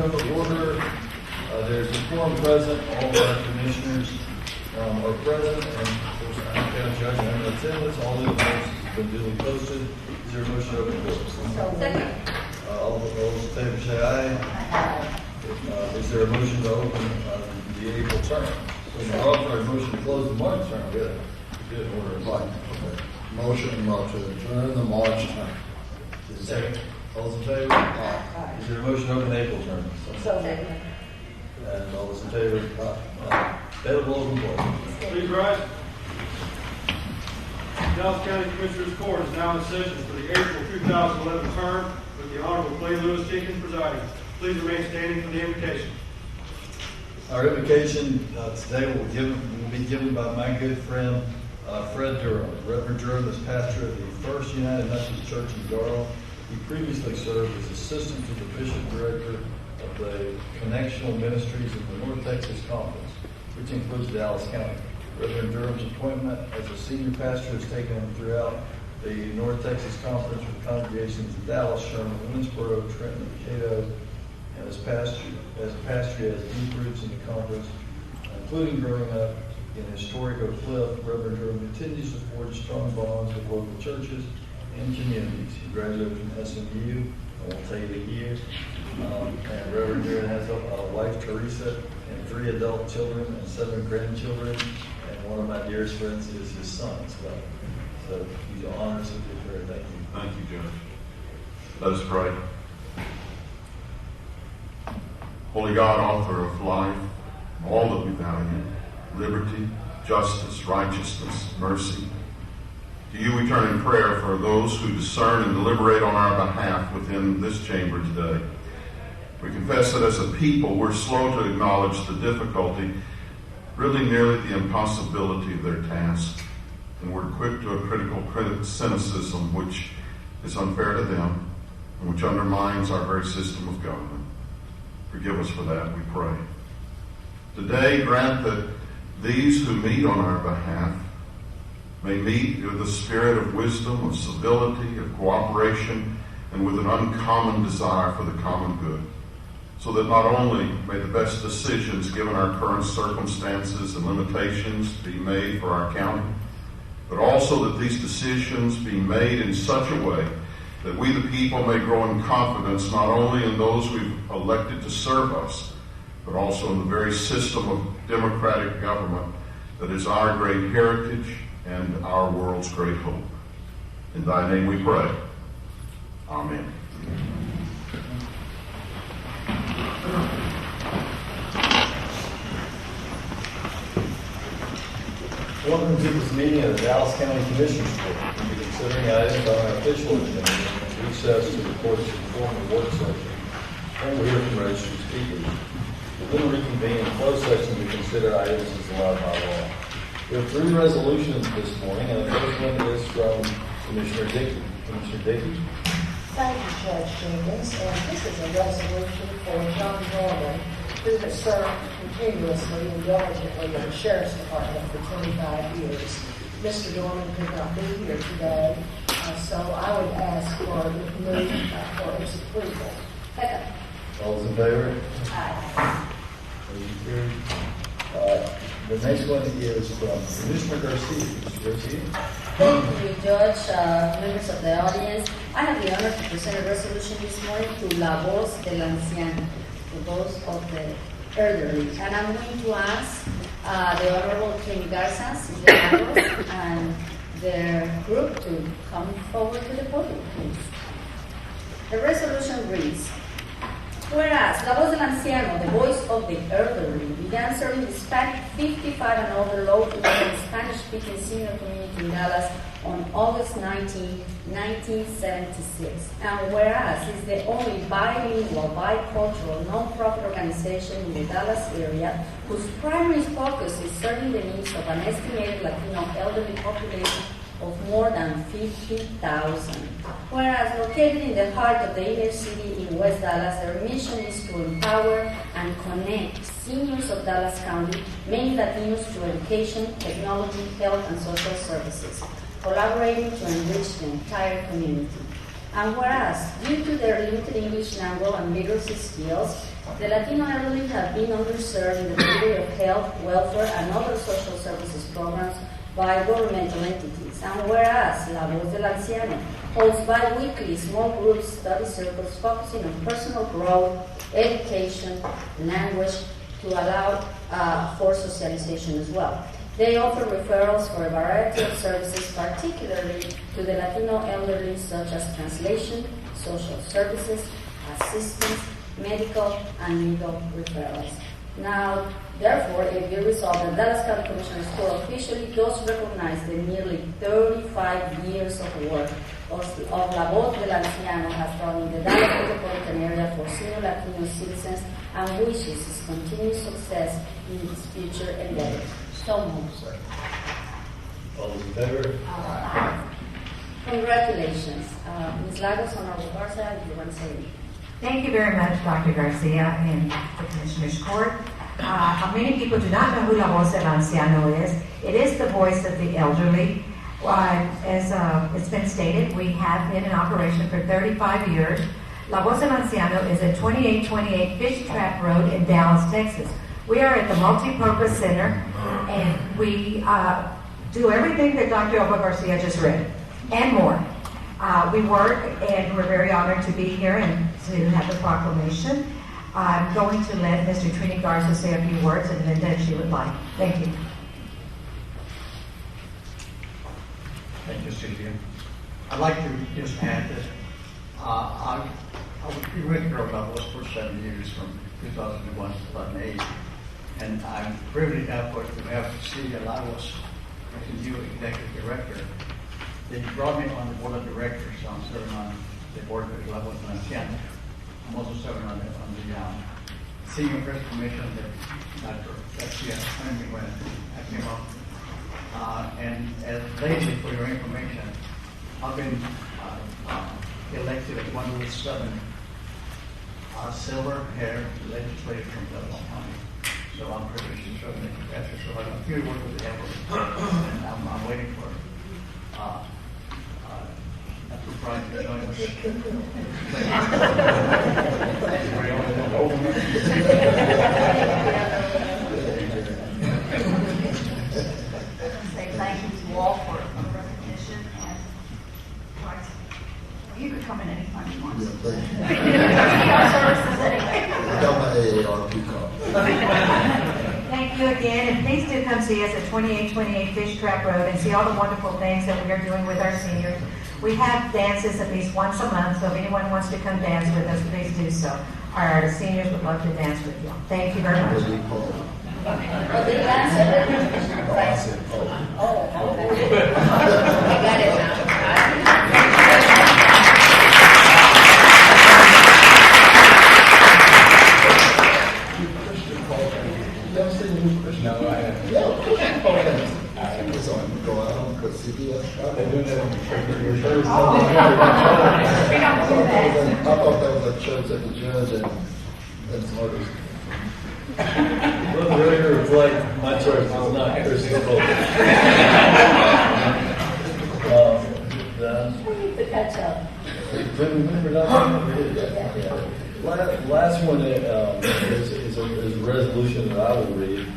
come to order. There's a quorum present. All of our commissioners are present, and of course, I'm county judge and I'm in attendance. All the motions have been duly posted. Is there a motion to open court? Second. All those in favor say aye. Is there a motion to open the April term? A motion to close the March term. Good. Good order. Right. Motion to adjourn the March term. Second. All those in favor? Aye. Is there a motion to open the April term? Second. And all those in favor? Available open floor. Please rise. Dallas County Commissioners Court is now in session for the April 2011 term with the Honorable Clay Lewis Jenkins presiding. Please remain standing for the invocation. Our invocation today will be given by my good friend Fred Durham. Reverend Durham is pastor of the First United Methodist Church in Garland. He previously served as assistant to the Bishop Director of the Connectional Ministries of the North Texas Conference, which includes Dallas County. Reverend Durham's appointment as a senior pastor has taken him throughout the North Texas Conference with congregations in Dallas, Sherman, Winnsboro, Trenton, and Cato. And as a pastor, he has deep roots in the conference, including growing up in historic Oak Cliff. Reverend Durham continues to forge strong bonds with local churches and communities. He graduated from SMU. I won't tell you the year. And Reverend Durham has a wife, Teresa, and 3 adult children and 7 grandchildren. And one of my dearest friends is his son as well. So he's honored us with your prayer. Thank you. Thank you, Judge. Let us pray. Holy God, author of life, all that we value, liberty, justice, righteousness, mercy, to you we turn in prayer for those who discern and deliberate on our behalf within this chamber today. We confess that as a people we're slow to acknowledge the difficulty, really nearly the impossibility of their task, and we're quick to a critical cynicism which is unfair to them and which undermines our very system of government. Forgive us for that, we pray. Today, grant that these who meet on our behalf may meet with a spirit of wisdom, of civility, of cooperation, and with an uncommon desire for the common good, so that not only may the best decisions given our current circumstances and limitations be made for our county, but also that these decisions be made in such a way that we the people may grow in confidence not only in those we've elected to serve us, but also in the very system of democratic government that is our great heritage and our world's great hope. In thy name we pray. Amen. Welcome to this meeting of the Dallas County Commissioners Court. We'll be considering items on our official agenda, recess to the court's informal work session, and we'll hear from registered speakers. We'll then reconvene in closed session to consider items as allowed by law. We have 3 resolutions this morning, and the first one is from Commissioner Dickey. Commissioner Dickey. Thank you, Judge Jenkins. And this is a resolution for John Norman, who has served continuously and diligently in the Sheriff's Department for 25 years. Mr. Dorman could not be here today, so I would ask for move for his approval. Second. All those in favor? Aye. Motion carried. The next one is from Commissioner Garcia. Mr. Garcia. Thank you, Judge, members of the audience. I have the honor to present a resolution this morning to La Voz del Anciano, the voice of the elderly. And I'm going to ask the Honorable Kim Garza, and their group to come forward to the podium, please. The resolution reads, whereas La Voz del Anciano, the voice of the elderly, began serving Hispanic 55 and over low-income Spanish-speaking senior community in Dallas on August 19, 1976. And whereas it's the only bilingual, bicultural, non-profit organization in the Dallas area whose primary focus is serving the needs of an estimated Latino elderly population of more than 50,000. Whereas located in the heart of the inner city in West Dallas, their mission is to empower and connect seniors of Dallas County, mainly Latinos, to education, technology, health, and social services, collaborating to enrich the entire community. And whereas, due to their limited English language and literacy skills, the Latino elderly have been underserved in the delivery of health, welfare, and other social services programs by governmental entities. And whereas La Voz del Anciano holds bi-weekly small group study circles focusing on personal growth, education, language, to allow for socialization as well. They offer referrals for a variety of services, particularly to the Latino elderly, such as translation, social services, assistance, medical, and legal referrals. Now, therefore, it be resolved that Dallas County Commissioners Court officially does recognize the nearly 35 years of work of La Voz del Anciano has done in the Dallas metropolitan area for senior Latino citizens and wishes its continued success in its future endeavors. So moved, sir. All those in favor? Congratulations. Ms. Lagos, Honorable Garza, if you want to say anything. Thank you very much, Dr. Garcia and the Commissioner's Court. Many people do not know who La Voz del Anciano is. It is the voice of the elderly. As it's been stated, we have been in operation for 35 years. La Voz del Anciano is at 2828 Fish Trap Road in Dallas, Texas. We are at the Multi-Purpose Center, and we do everything that Dr. Elba Garcia just read, and more. We work, and we're very honored to be here and to have the proclamation. I'm going to let Mr. Trini Garza say a few words, and then if she would like. Thank you. Thank you, Sylvia. I'd like to just add that I was with Girl La Voz for 7 years, from 2001 to 2008, and I'm privileged now to have Celia Lagos as the new executive director. They brought me on the board of directors, so I'm serving on the board of La Voz del Anciano. I'm also serving on the senior press commission that Dr. Garcia appointed me when I came up. And as lately, for your information, I've been elected as one of the 7 silver-haired legislators from Delaware County. So I'm privileged to serve in the capacity. So I feel work with the effort, and I'm waiting for Dr. Brian to join us. Thank you to all for the recognition, and you could come in anytime you want. I got my AARP card. Thank you again, and please do come see us at 2828 Fish Trap Road and see all the wonderful things that we are doing with our seniors. We have dances at least once a month, so if anyone wants to come dance with us, please do so. Our seniors would love to dance with you. Thank you very much. Well, they dance every I got it now. No, I haven't. It's on, go out on CBS. They're doing that on your church. I thought that was a church at the judge and some others. Well, the record reflects my church is not Christian focused. To catch up. Last one is a resolution that I will read.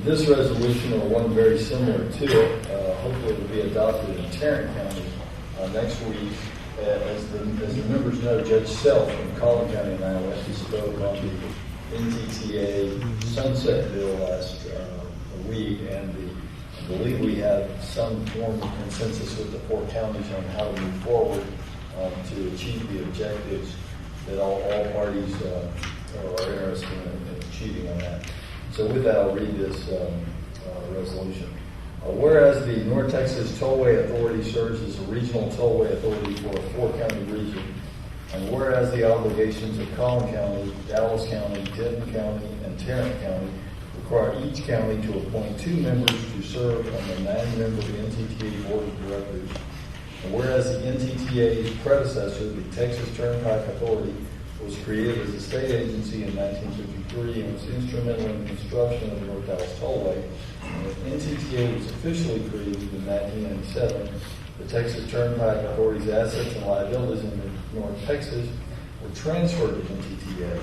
This resolution, or one very similar to it, hopefully will be adopted in Tarrant County next week. As the members know, Judge Self from Collin County and Iowa, he spoke on the NTTA sunset bill last week, and I believe we have some form of consensus with the 4 counties on how to move forward to achieve the objectives that all parties are interested in achieving on that. So with that, I'll read this resolution. Whereas the North Texas Tollway Authority serves as a regional tollway authority for a 4-county region, and whereas the obligations of Collin County, Dallas County, Denton County, and Tarrant County require each county to appoint 2 members to serve on the 9-member NTTA Board of Directors, and whereas the NTTA's predecessor, the Texas Turnpike Authority, was created as a state agency in 1953 and was instrumental in the construction of the North Dallas Tollway. And the NTTA was officially created in 1997, The Texas Turnpike Authority's assets and liabilities in North Texas were transferred to NTTA.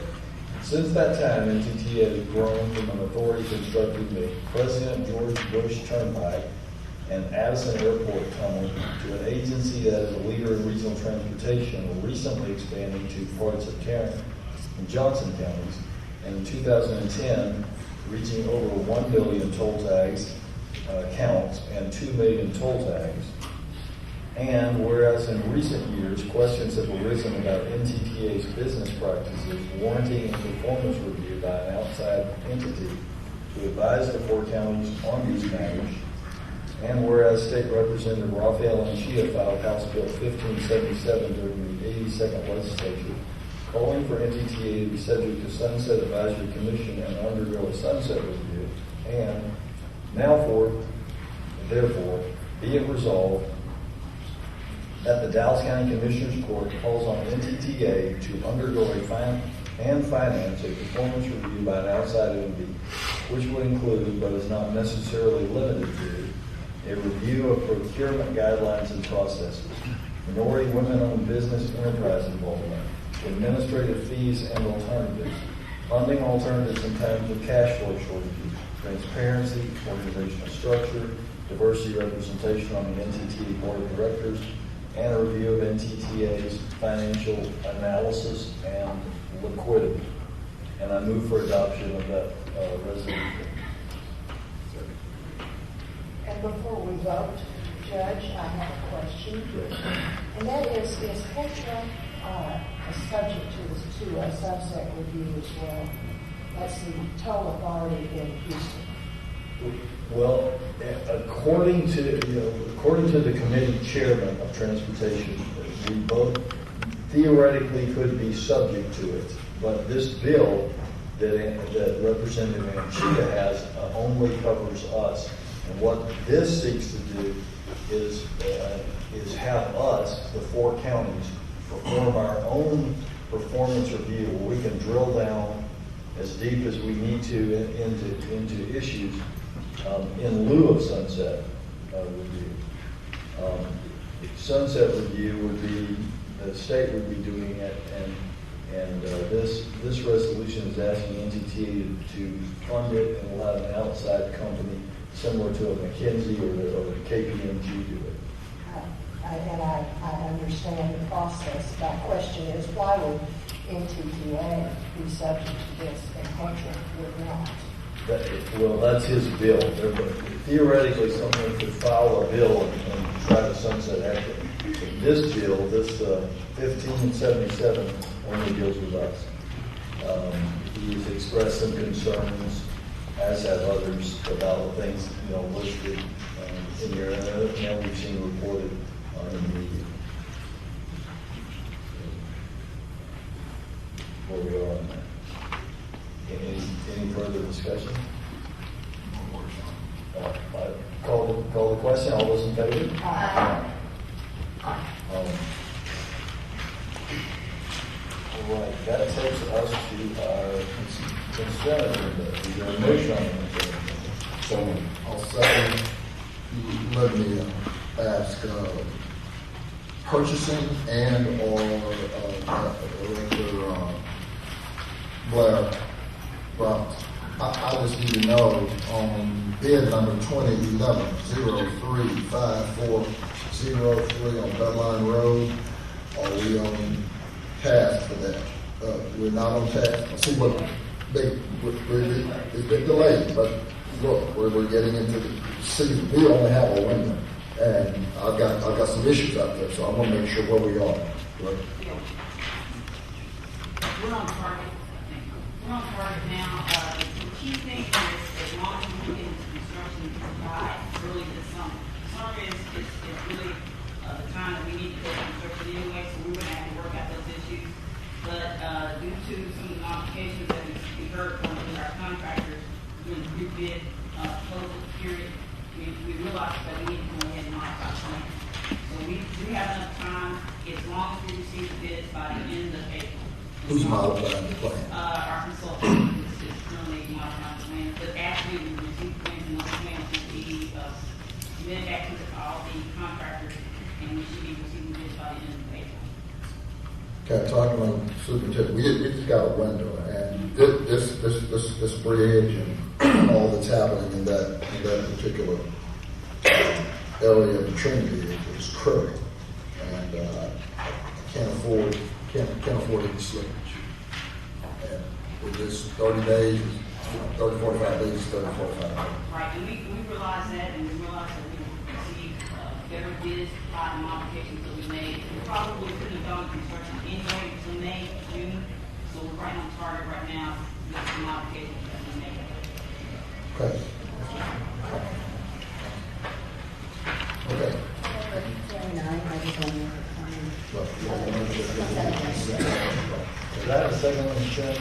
Since that time, NTTA has grown from an authority constructing the President George Bush Turnpike and Addison Airport Tunnel to an agency that is a leader in regional transportation, recently expanding to parts of Tarrant and Johnson counties, and in 2010, reaching over 1 million toll tags counts and 2 million toll tags. And whereas in recent years, questions have arisen about NTTA's business practices, warranting a performance review by an outside entity to advise the four counties on these matters. And whereas State Representative Rafael Anchia filed House Bill 1577 during the 82nd legislature, calling for NTTA to be subject to Sunset Advisory Commission and undergo a sunset review. And now therefore, be it resolved that the Dallas County Commissioners Court calls on NTTA to undergo and finance a performance review by an outside entity, which would include, but is not necessarily limited to, a review of procurement guidelines and processes, minority women-owned business enterprise involvement, administrative fees and alternatives, funding alternatives in times of cash flow shortages, transparency, organizational structure, diversity representation on the NTTA Board of Directors, and a review of NTTA's financial analysis and liquidity. And I move for adoption of that resolution. And before we vote, Judge, I have a question. And that is Petra subject to a sunset review as well? That's the toll authority in Houston. Well, according to the committee chairman of transportation, we both theoretically could be subject to it. But this bill that Representative Anchia has only covers us. And what this seeks to do is have us, the four counties, perform our own performance review where we can drill down as deep as we need to into issues in lieu of sunset review. Sunset review would be, the state would be doing it, and this resolution is asking NTTA to fund it and allow an outside company similar to a McKinsey or a KPMG do it. I understand the process. My question is, why would NTTA be subject to this and Petra would not? Well, that's his bill. Theoretically, someone could file a bill and try to sunset after. This bill, this 1577, only deals with us. He's expressed some concerns, as have others, about the things listed in here. Now we've seen reported on the media. Where we are on that. Any further discussion? Call the question. All those in favor? Aye. All right. That takes us to our consent agenda. Is there a motion on the consent agenda? So I'll say, let me ask, purchasing and or Director Blair, well, I just need to know on bid number 2011-035403 on Bedline Road, are we on task for that? We're not on task. I see what it's been delayed, but look, we're getting into the season. We only have a window, and I've got some issues out there, so I want to make sure where we are. Right. We're on target. We're on target now. The key thing is as long as we get into construction by early this summer. Summer is really the time that we need to go to construction anyway, so we're going to have to work out those issues. But due to some of the modifications that we heard from our contractors during the pre-bid proposal period, we realized that we need to go ahead and modify the plan. So we do have enough time as long as we receive the bids by the end of April. Who's modifying the plan? Our consultant is currently modifying the plan, but actually we received plans and those plans will be submitted back to all the contractors and we should be receiving bids by the end of April. Okay, talking on superintendent, we just got a window, and this bridge and all that's happening in that particular area of Trinity is critical, and can't afford any slippage. And with this 30 days, 30, 45 days, 30, 45 days. Right, and we realize that, and we realize that we received better bids by the modifications that we made. We probably couldn't have done construction anyway until May, June, so we're right on target right now with the modifications that we made. Okay. Okay. 29, I just want to make a comment. Is that a second one, Sharon?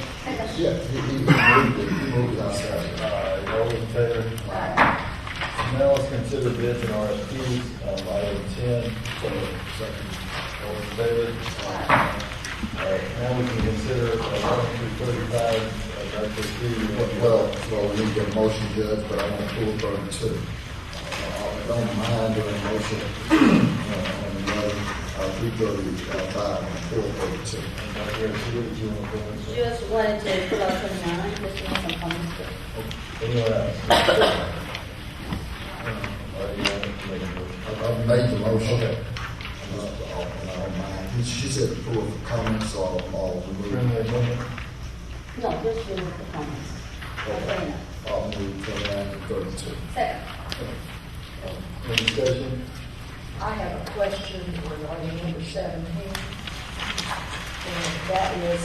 Yeah, he moved it outside. All in favor? Now let's consider bids and RFPs, item 10. Second. All in favor? All right, now we can consider 1 through 35, Dr. Steve. Well, we need to get a motion, Judge, but I want to pull 32. I don't mind doing a motion on 11, 335, and 432. Dr. Garcia, did you want to go into? Just wanted to pull out 29, just to make some comments. Anyone else? Already made a motion. I made the motion. Okay. I don't mind. She said to pull for comments, so I'll remove. Friendly amendment? No, just remove the comments. Okay. I'll move 29 and 32. Second. Any discussion? I have a question regarding number 17. And that is,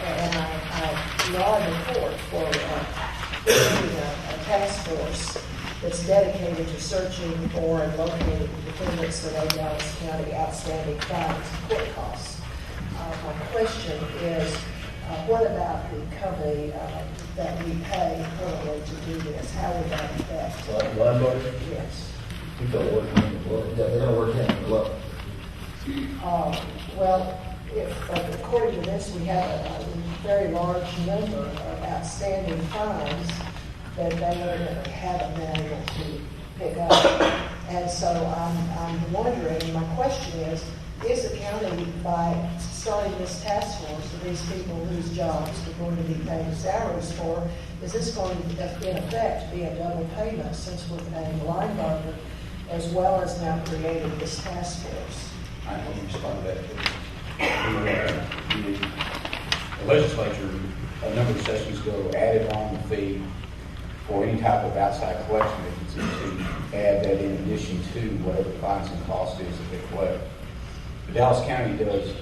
and I laud the court for creating a task force that's dedicated to searching for and locating defendants for the Dallas County outstanding fines and court costs. My question is, what about the company that we pay currently to do this? How would that affect? Linebacker? Yes. We thought working on the blood. Yeah, they're going to work hand in glove. Well, if, according to this, we have a very large number of outstanding fines that they haven't been able to pick up. And so I'm wondering, my question is the county, by starting this task force of these people whose jobs we're going to be paying salaries for, is this going to, in effect, be a double payment since we're paying Linebacker as well as now creating this task force? I can respond to that. The legislature, a number of sessions ago, added on the fee for any type of outside collection agency to add that in addition to whatever the fines and cost is that they collect. The Dallas County does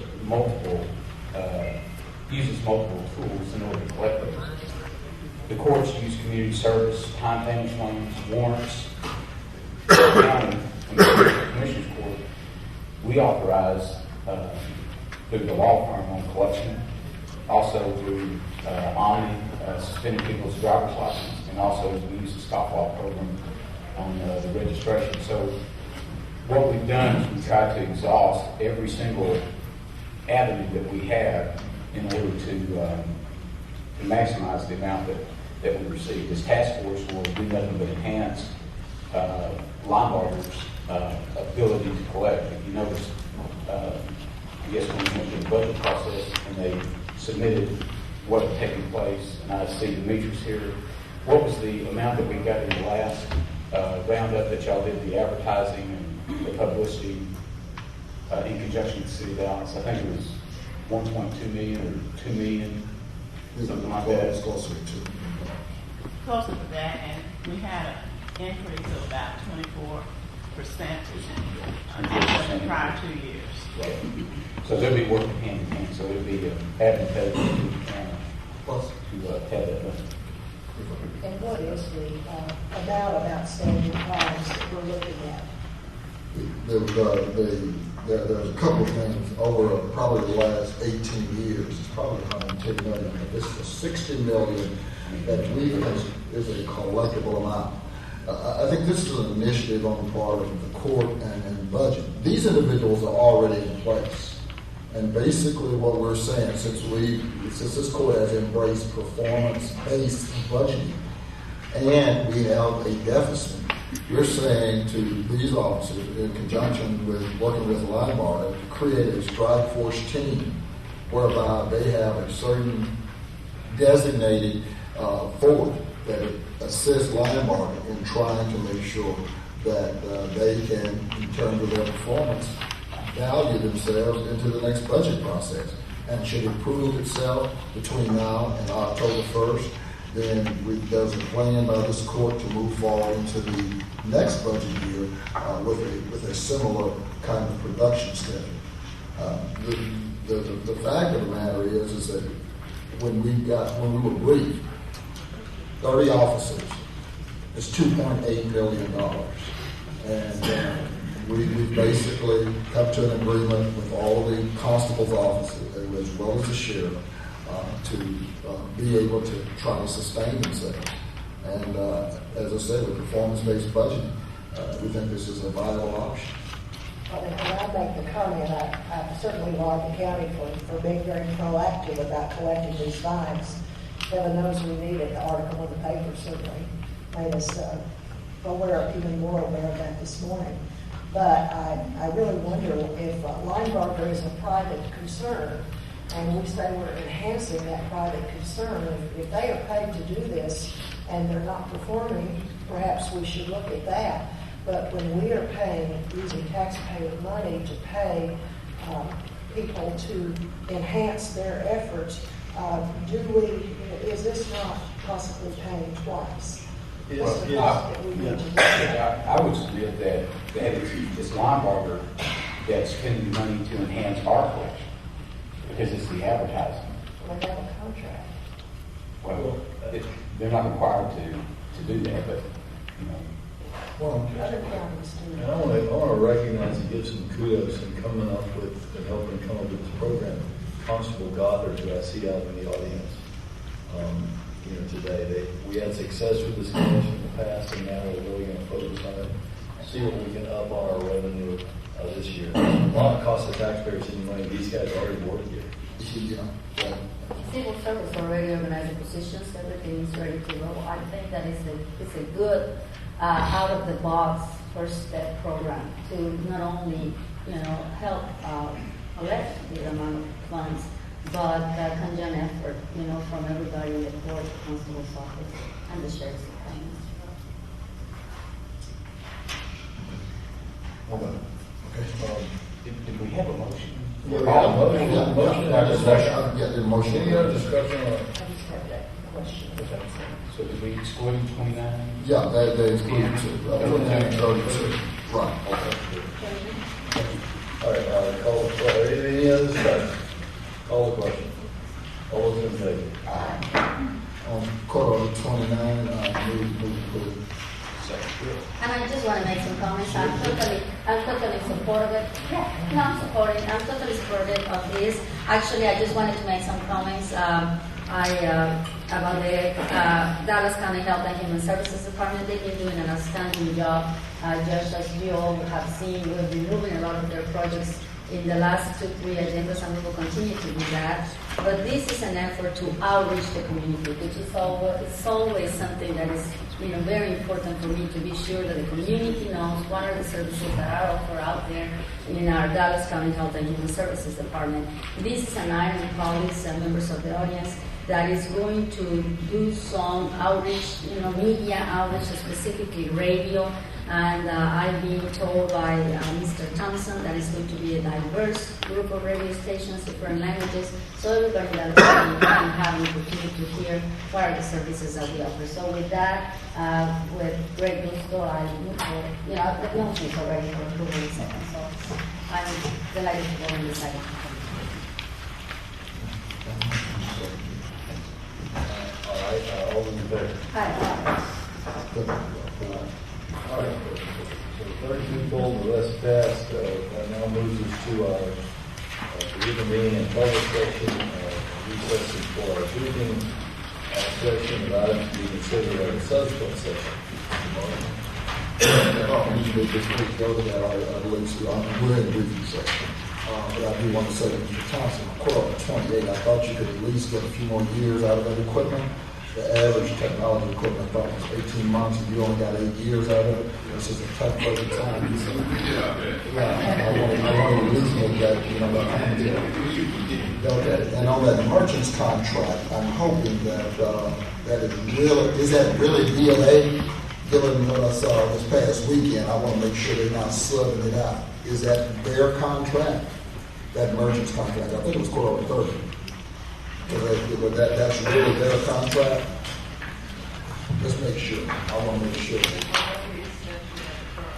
uses multiple tools in order to collect them. The courts use community service, time payment loans, warrants. The county, and the Commissioner's Court, we authorize through the law firm on collection, also through Omni, suspending people's driver's license, and also we use the stop law program on the registration. So what we've done is we've tried to exhaust every single avenue that we have in order to maximize the amount that we receive. This task force will do nothing but enhance Linebackers' ability to collect. If you notice, I guess when we went through the budget process and they submitted what had taken place, and I see Demetrius here, what was the amount that we got in the last roundup that y'all did, the advertising and the publicity in conjunction with the city of Dallas? I think it was 1.2 million or 2 million, something like that. It's closer to 2. Closer to that, and we had an increase of about 24% in the prior 2 years. Right. So they'll be working hand in hand, so it'll be advantageous to have that done. And what is the amount of outstanding fines that we're looking at? There's a couple of things over probably the last 18 years. It's probably 110 million. But this is 60 million that we is a collectible amount. I think this is an initiative on the part of the court and budget. These individuals are already in place. And basically what we're saying, since this court has embraced performance-based budgeting, and we have a deficit, We're saying to these officers, in conjunction with working with Linebar, to create a strike force team whereby they have a certain designated force that assists Linebar in trying to make sure that they can, in terms of their performance, value themselves into the next budget process. And should it prove itself between now and October 1st, then there's a plan by this court to move forward into the next budget year with a similar kind of production schedule. The fact of the matter is that when we were briefed, 30 officers is $2.8 million. And we've basically come to an agreement with all the constable's officers, as well as the sheriff, to be able to try to sustain themselves. And as I said, with performance-based budgeting, we think this is a viable option. And I make the comment, I certainly laud the county for being very proactive about collecting these fines. Heaven knows we need it. The article in the paper certainly made us even more aware of that this morning. But I really wonder if Linebarger is a private concern, and we say we're enhancing that private concern. If they are paid to do this and they're not performing, perhaps we should look at that. But when we are paying, using taxpayer money to pay people to enhance their efforts, is this not possibly paying twice? I would submit that it's Linebarger that's spending money to enhance our collection because it's the advertising. They have a contract. Well, they're not required to do that, but you know. Well, Other counties do. And I want to recognize and give some kudos in coming up with and helping come up with this program. Constable Goddard, who I see out in the audience, today, we had success with this commission in the past, and now we're really going to focus on it. See what we can up on our revenue this year. A lot of cost of taxpayers any money. These guys are already boarded here. Civil service already organized the positions, everything is ready to go. I think that it's a good out-of-the-box first step program to not only, help collect the amount of funds, but conjoint effort, from everybody in the court, the constable's office, and the sheriff's department. Did we have a motion? Yeah, we have a motion. Motion. Any other discussion on it? I just have that question. So did we exclude 29? Yeah, that includes 32. Right. All right, call the question. Any other discussion? Call the question. All those in favor? On Court Order 29, move. And I just want to make some comments. I'm totally supportive. I'm totally supportive of this. Actually, I just wanted to make some comments. About the Dallas County Health and Human Services Department. They've been doing an outstanding job. Just as you all have seen, we've been moving a lot of their projects in the last 2-3 agendas, and we will continue to do that. But this is an effort to outreach the community, which is always something that is very important for me, to be sure that the community knows what are the services that are offered out there in our Dallas County Health and Human Services Department. This is an item, colleagues and members of the audience, that is going to do some outreach, media outreach, specifically radio. And I've been told by Mr. Thompson that it's going to be a diverse group of radio stations, different languages, so everybody that can have an opportunity to hear what are the services that we offer. So with that, with great gusto, I move for, the motion is already for approval in second, so I'm delighted to go in the second. All right, all those in favor? All right, so 32 told, the rest passed. That now moves us to our reconvening and public session, recessing for our briefing session of items to be considered at a subsequent session. Usually just quick go to that, I believe, we're in the briefing session. But I do want to say that Mr. Thompson, Court Apr 28, I thought you could at least get a few more years out of that equipment. the average technology equipment, I thought was 18 months, and you only got 8 years out of it. It's just a tough budget time. So, yeah, I want to release that, you know, that. Okay, and on that merchant's contract, I'm hoping that, that is that really DLA? Given what I saw this past weekend, I want to make sure they're not subbing it out. Is that their contract? That merchant's contract? I think it was Court Apr. That's really their contract? Let's make sure. I want to make sure.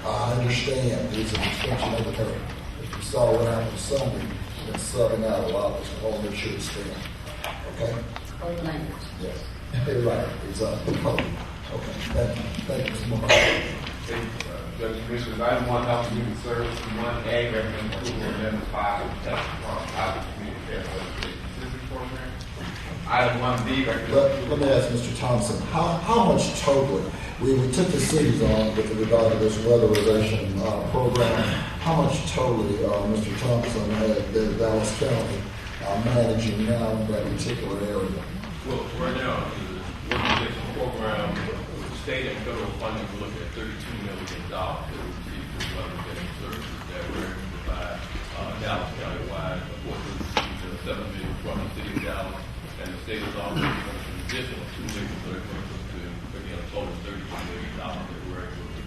I understand it's an extension of the term. If you saw what happened Sunday, it's subbing out a lot. I want to make sure it's there. Okay? Old language. Yes. You're right. Exactly. Okay. Thank you. Thank you, Mr. Moore. Judge Commissioners, item 1, Health and Human Services, 1A, recommend approval of Amendment 5 of the Texas Private Community Care Certification Assistance Program. Item 1B, recommend. Let me ask Mr. Thompson, how much totally, we took the cities on with regard to this weatherization program, how much totally Mr. Thompson had Dallas County managing now in that particular area? Well, right now, the weatherization program, state and federal funding, we're looking at $32 million that we receive through weatherization services that we're able to provide Dallas County-wide. Of course, we received $7 million from the city of Dallas, and the state is also an additional $2 million that are going to, again, a total of $32 million that we're able to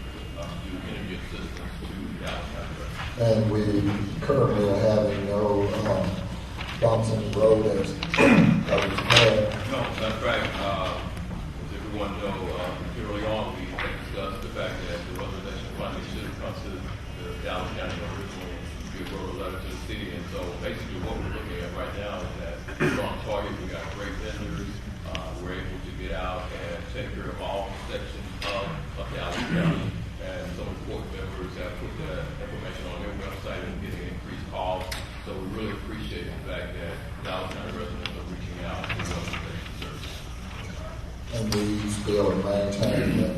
do interview assistance to Dallas County. And we currently are having no Thompson Road as No, that's right. As everyone knows, early on, we had discussed the fact that the weatherization funding should have come to the Dallas County originally to wrote a letter to the city. And so basically what we're looking at right now is that we're on target. We got great vendors. We're able to get out and take care of all sections of Dallas County. And some of the court members have put that information on their website and getting increased calls. So we really appreciate the fact that Dallas County residents are reaching out to weatherization services. and we still maintain that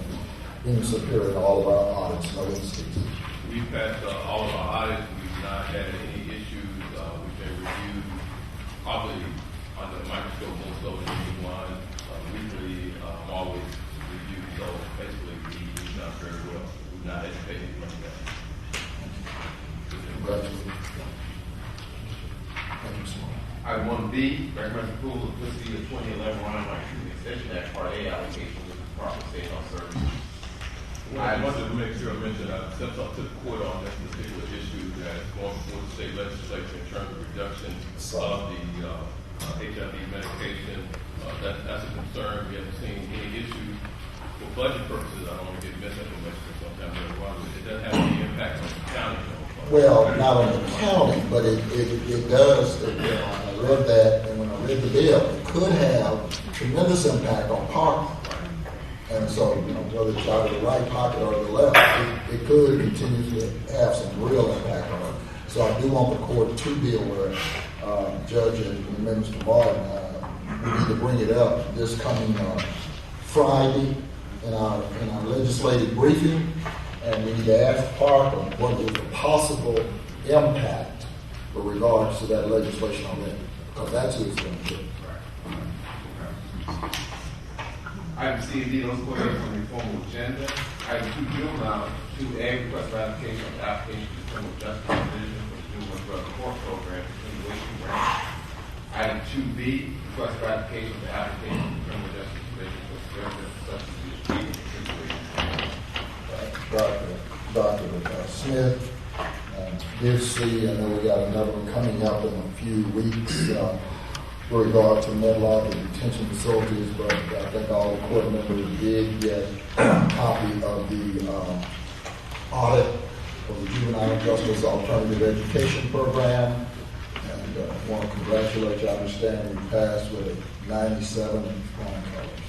being superior in all of our audits, no instances. We've passed all of our audits. We've not had any issues. We've been reviewed probably under the microscope more so than anyone. Weekly, always reviewed. So basically, we've done very well. We've not hesitated like that. Congratulations. Thank you, sir. Item 1B, recommend approval of fiscal year 2011 Ryan White Treatment Extension Act Part A allocation with the Department of State Health Services. I wanted to make sure I mentioned I stepped up to the court on this particular issue that is going before the state legislature in terms of reduction of the HIV medication. That's a concern. We haven't seen any issues. For budget purposes, I don't want to get misinformation sometimes. It doesn't have any impact on the county. Well, not on the county, but it does. I read that, and when I read the bill, it could have tremendous impact on Parkland. And so, whether it's out of the right pocket or the left, it could continue to have some real impact on it. So I do want the court to be aware, Judge and Mr. Martin, we need to bring it up this coming Friday in our legislative briefing, and we need to ask Parkland what is the possible impact with regards to that legislation already, because that's who it's going to do. Item C and D, those questions on the formal agenda. Item 2, juvenile, 2A, request ratification of the application for the criminal justice division for the juvenile drug court program continuation grant. Item 2B, request ratification of the application for the criminal justice division for service substance abuse treatment continuation. Dr. Smith, did see, I know we got another one coming up in a few weeks with regard to Medlock and detention facilities, but I think all the court members did get a copy of the audit of the Juvenile Justice Alternative Education Program, and I want to congratulate you. I understand we passed with a 97 flying colors.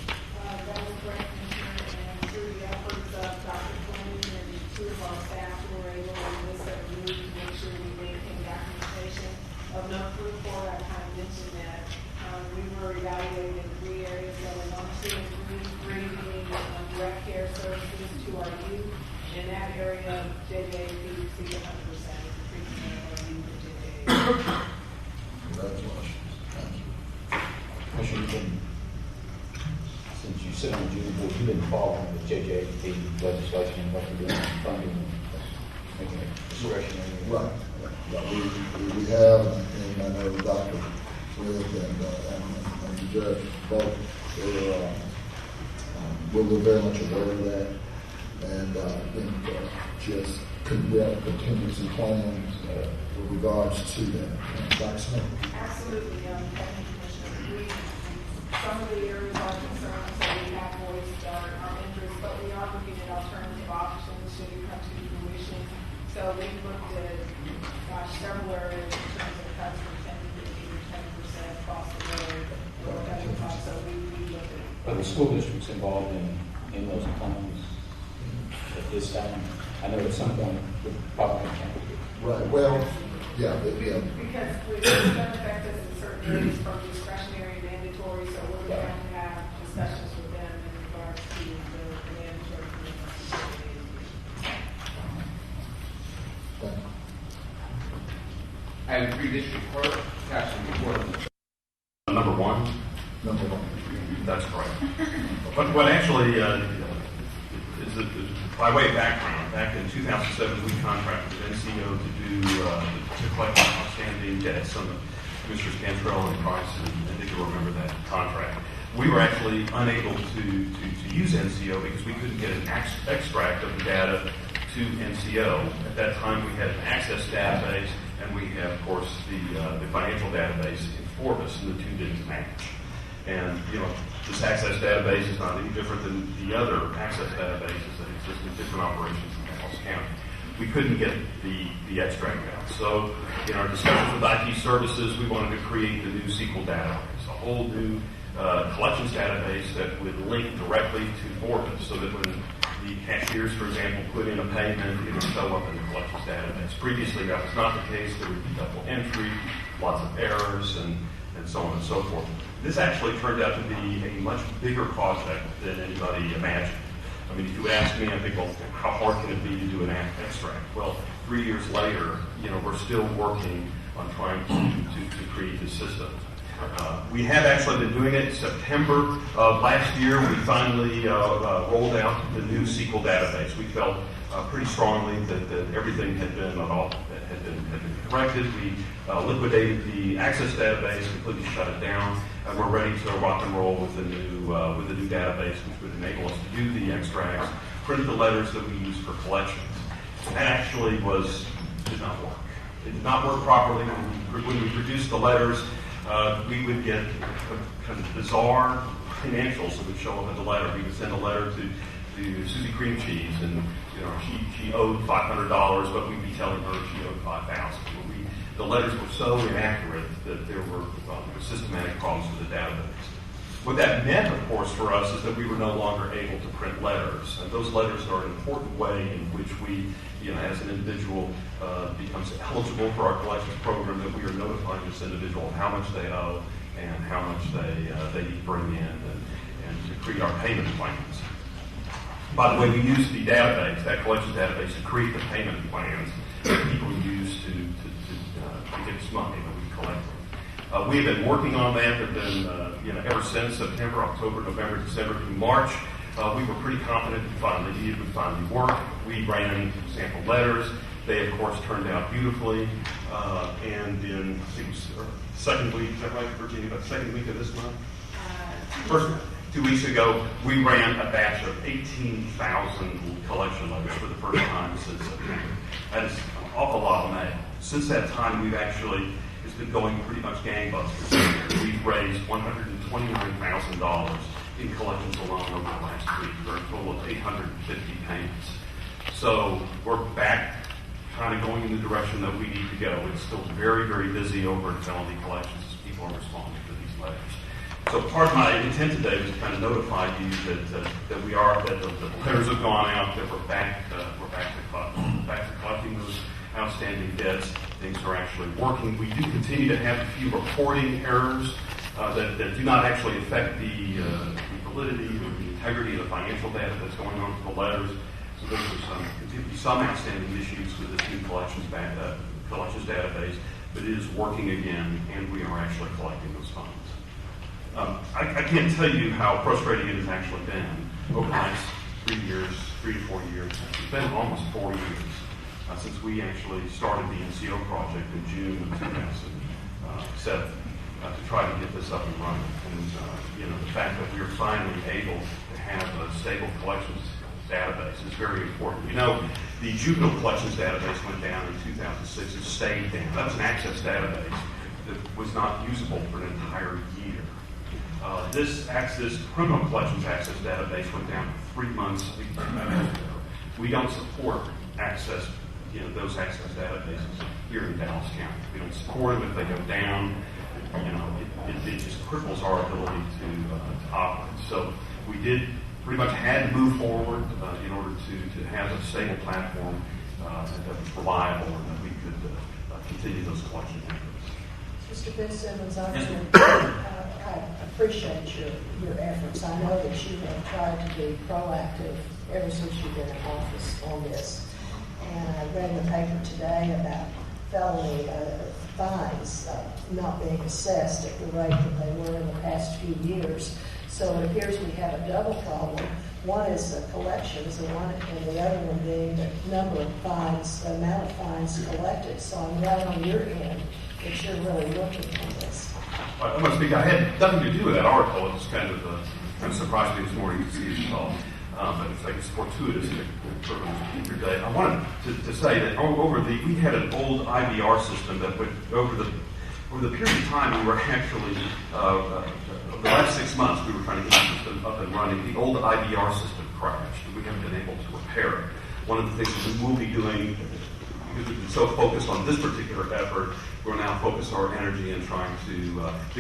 That was correct, Commissioner, and through the efforts of Dr. Fleming and two of our staff, we were able to list a group to make sure we maintain documentation of no proof for. I kind of mentioned that we were evaluating in 3 areas, level 1, 2, and 3 being direct care services to our youth. In that area, JJAP received 100% of the treatment of our youth at JJAP. Congratulations. Thank you. Commissioner King. sit on the junior board, you've been following the JJT legislation and what they're doing in funding, making it discretionary. Right. We have, and I know Dr. Smith and the judge both, we're very much aware of that. And I think just we have contingency plans with regards to that. Dr. Smith? Absolutely, thank you, Commissioner. Some of the areas are concerned, so we have voiced our interest, but we are looking at alternative options should it come to fruition. So we've looked at, several areas in terms of cuts from 10 to 10% across the board. So we looked at. Are the school districts involved in those plans at this time? I know at some point we probably can't. Right, well, yeah. Because it's going to affect us in certain areas from discretionary and mandatory, so we're going to have discussions with them in regards to the mandatory commitments. Item 3, District Clerk, attachment report. Number one? Number one. That's correct. But actually, by way of background, back in 2007, we contracted with NCO to collect outstanding debts on the Commissioners Cantrell and Price, and I think you'll remember that contract. We were actually unable to use NCO because we couldn't get an extract of the data to NCO. At that time, we had an access database, and we had, of course, the financial database in Forbes, and the two didn't match. And, this access database is not any different than the other access databases that exist in different operations in Dallas County. We couldn't get the extract out. So, in our discussions with IT services, we wanted to create the new SQL database, a whole new collections database that would link directly to Forbes, so that when the cashiers, for example, put in a payment, it would show up in the collections database. Previously, that was not the case. There would be double entry, lots of errors, and so on and so forth. This actually turned out to be a much bigger project than anybody imagined. I mean, if you ask me, I think, well, how hard can it be to do an extract? Well, 3 years later, we're still working on trying to create this system. We have actually been doing it. In September of last year, we finally rolled out the new SQL database. We felt pretty strongly that everything had been corrected. We liquidated the access database, completely shut it down, and we're ready to rock and roll with the new database, which would enable us to do the extracts, print the letters that we use for collections. That actually did not work. It did not work properly. When we produced the letters, we would get kind of bizarre financials that would show up in the letter. We would send a letter to Susie Cream Cheese, and she owed $500, but we'd be telling her she owed $5,000. The letters were so inaccurate that there were systematic problems with the database. What that meant, of course, for us is that we were no longer able to print letters. And those letters are an important way in which we, as an individual becomes eligible for our collections program, that we are notifying this individual of how much they owe and how much they bring in, and to create our payment plans. By the way, we use the database, that collections database, to create the payment plans that people use to get this money that we collect. We have been working on that. Have been, ever since September, October, November, December, through March. We were pretty confident it would finally work. We ran sample letters. They, of course, turned out beautifully. And in, I think it was the second week, is that right, Virginia? About the second week of this month? First 2 weeks ago, we ran a batch of 18,000 collection letters for the first time since September. That is an awful lot of mail. Since that time, it's been going pretty much gangbusters. We've raised $129,000 in collections alone over the last week, for a total of 850 payments. So we're back kind of going in the direction that we need to go. It's still very, very busy over in felony collections as people are responding to these letters. So part of my intent today was to kind of notify you that the letters have gone out, that we're back to collecting those outstanding debts. Things are actually working. We do continue to have a few reporting errors that do not actually affect the validity or the integrity of the financial data that's going on for the letters. So those are continue to be some outstanding issues with this new collections database, but it is working again, and we are actually collecting those funds. I can't tell you how frustrating it has actually been over the last 3 to 4 years. It's been almost 4 years since we actually started the NCO project in June of 2007 to try to get this up and running. And the fact that we are finally able to have a stable collections database is very important. The juvenile collections database went down in 2006 and stayed down. That was an access database that was not usable for an entire year. This criminal collections access database went down 3 months ago. We don't support access, those access databases here in Dallas County. We don't support them if they go down. It just cripples our ability to operate. So we did pretty much had to move forward in order to have a stable platform that was reliable and that we could continue those collection efforts. Mr. Fitzsimmons, I appreciate your efforts. I know that you have tried to be proactive ever since you've been in office on this. And I read in the paper today about felony fines not being assessed at the rate that they were in the past few years. So it appears we have a double problem. One is the collections, and the other one being the number of fines, the amount of fines collected. So I'm glad on your end that you're really looking at this. I must speak. I had nothing to do with that article. It was kind of surprised me this morning to see it called. But it's like it's fortuitous sort of your day. I wanted to say that we had an old IVR system that would over the period of time we were actually the last 6 months we were trying to get the system up and running. The old IVR system crashed. We haven't been able to repair it. One of the things that we will be doing, because we've been so focused on this particular effort, we're now focusing our energy in trying to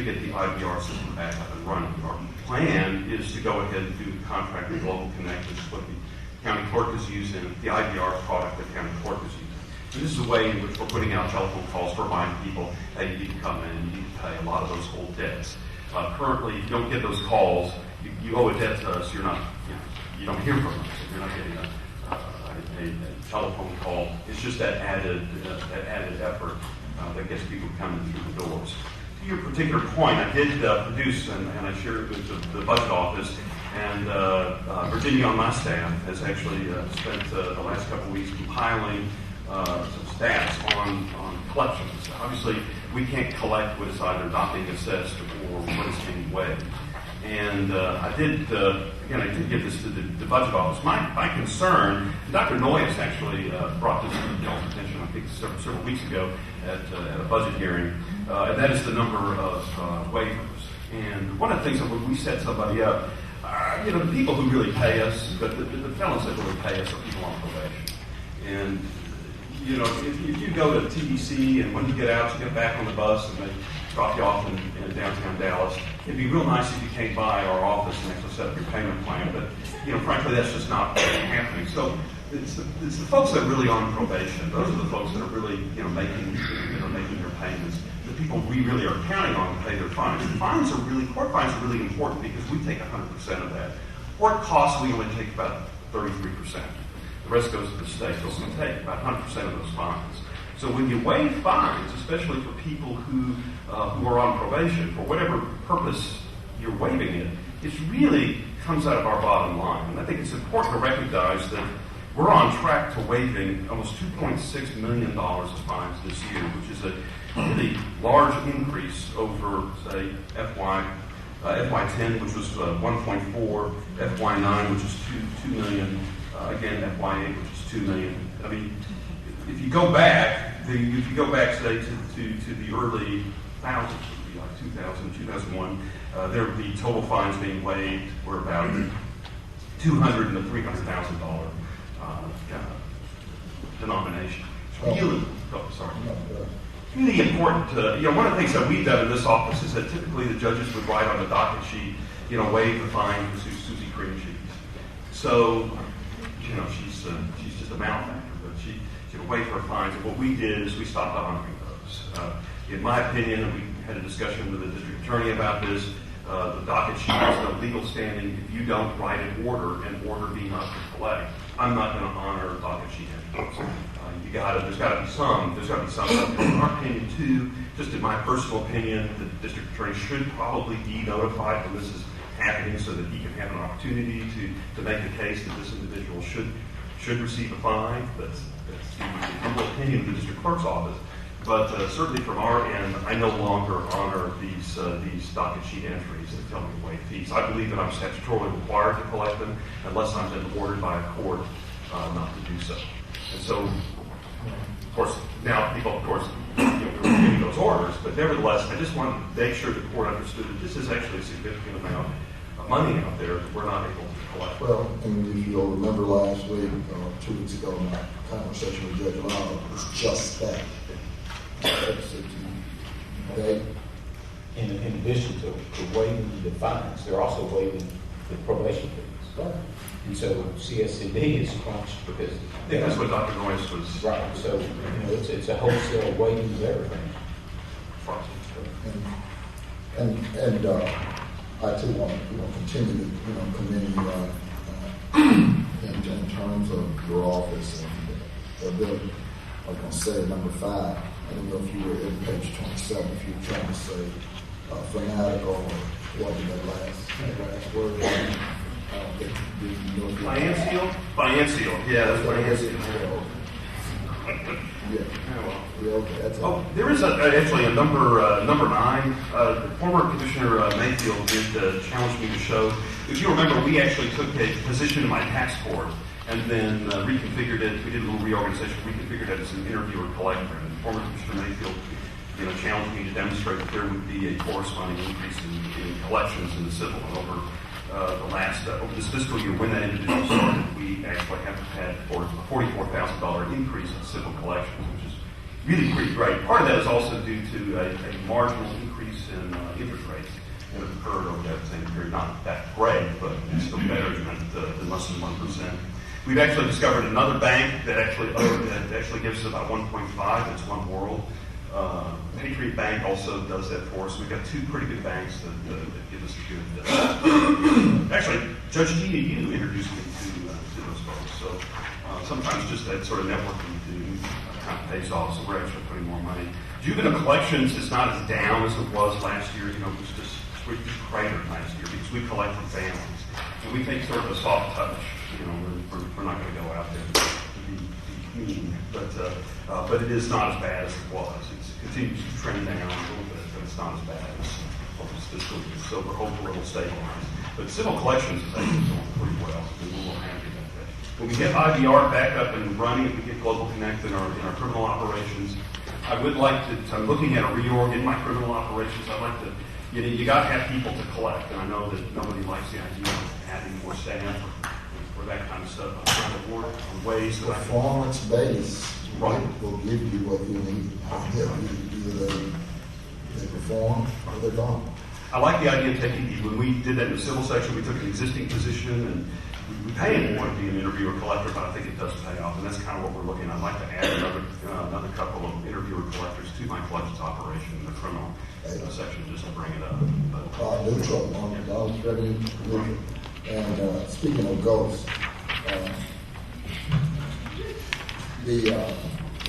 get the IVR system back up and running. Our plan is to go ahead and do the contract with Global Connect, which is what the county clerk is using, the IVR product that the county clerk is using. And this is a way in which we're putting out telephone calls to remind people, hey, you need to come in, you need to pay a lot of those old debts. Currently, you don't get those calls. You owe a debt to us. You're not, you don't hear from us. You're not getting a telephone call. It's just that added effort that gets people coming through the doors. To your particular point, I did produce, and I shared it with the budget office, and Virginia on my staff has actually spent the last couple of weeks compiling some stats on collections. Obviously, we can't collect what is either not being assessed or what is being waived. And I did give this to the budget office. My concern, Dr. Noyes actually brought this to the attention, I think, several weeks ago at a budget hearing, and that is the number of waivers. And one of the things that when we set somebody up, the people who really pay us, but the fellows that really pay us are people on probation. And if you go to TDC and when you get out, you get back on the bus and they drop you off in downtown Dallas, it'd be real nice if you came by our office and actually set up your payment plan. But, frankly, that's just not happening. So it's the folks that are really on probation. Those are the folks that are really, making their payments. The people we really are counting on to pay their fines. Court fines are really important because we take 100% of that. Court costs, we only take about 33%. The rest goes to the state. So we take about 100% of those fines. So when you waive fines, especially for people who are on probation, for whatever purpose you're waiving it, it really comes out of our bottom line. And I think it's important to recognize that we're on track to waiving almost $2.6 million of fines this year, which is a really large increase over, say, FY10, which was 1.4, FY9, which is 2 million, again, FY8, which is 2 million. I mean, if you go back, say, to the early thousands, like 2000, 2001, there would be total fines being waived were about $200,000 and $300,000 denomination. It's really important to, one of the things that we've done in this office is that typically the judges would write on the docket sheet, waive the fine for Susie Cream Cheese. So, she's just a malefactor, but she would waive her fines. And what we did is we stopped honoring those. In my opinion, and we had a discussion with the district attorney about this, the docket sheet has no legal standing. If you don't write an order and order me not to collect, I'm not going to honor a docket sheet. You there's got to be some. In our opinion, too, just in my personal opinion, the district attorney should probably be notified when this is happening so that he can have an opportunity to make the case that this individual should receive a fine. That's the humble opinion of the district clerk's office. But certainly from our end, I no longer honor these docket sheet entries that tell me to waive fees. I believe that I'm statutorily required to collect them unless I'm been ordered by a court not to do so. And so, of course, now people, of course, review those orders, but nevertheless, I just wanted to make sure the court understood that this is actually a significant amount of money out there that we're not able to collect. Well, and if you'll remember last week, 2 weeks ago, my conversation with Judge Lau was just that. In addition to waiving the fines, they're also waiving the probation fees. And so CSCD is crunched because I think that's what Dr. Noyes was right. So it's a wholesale waiving of everything. And I too want to continue to commend you in terms of your office and the ability. I was going to say number 5. I don't know if you were in page 27. If you were trying to say fanatical or what did that last word? I don't think you know. Financial. Yeah, that's financial. Yeah. There is actually a number 9. Former Commissioner Mayfield did challenge me to show. If you remember, we actually took a position in my tax court and then reconfigured it. We did a little reorganization, reconfigured it as an interviewer collector. And former Commissioner Mayfield, challenged me to demonstrate that there would be a corresponding increase in collections in the civil. And over this fiscal year, when that individual started, we actually have had a $44,000 increase in civil collections, which is really pretty great. Part of that is also due to a marginal increase in interest rates that have occurred over that same period. Not that great, but it's still better than less than 1%. We've actually discovered another bank that actually gives us about 1.5. It's One World. Patriot Bank also does that for us. We've got 2 pretty good banks that give us a good. Actually, Judge Gina, you introduced me to those folks. So sometimes just that sort of networking kind of pays off. So we're actually putting more money. Juvenile collections is not as down as it was last year. It was just cratered last year because we collected families, and we take sort of a soft touch. We're not going to go out there to be mean, but it is not as bad as it was. It continues to trend down a little bit, but it's not as bad as this fiscal year. So we're hopeful it will stabilize. But civil collections is actually going pretty well. We're a little happy about that. When we get IVR back up and running, if we get Global Connect in our criminal operations, I would like to. I'm looking at a reorg in my criminal operations. I'd like to. You got to have people to collect, and I know that nobody likes the idea of having more staff or that kind of stuff. I'm trying to work on ways that performance-based will give you what you need. Either they perform or they don't. I like the idea of taking people. When we did that in the civil section, we took an existing position and we pay anyone to be an interviewer collector, but I think it does pay off, and that's kind of what we're looking at. I'd like to add another couple of interviewer collectors to my collections operation in the criminal section just to bring it up. Neutral on the revenue neutral. And speaking of ghosts,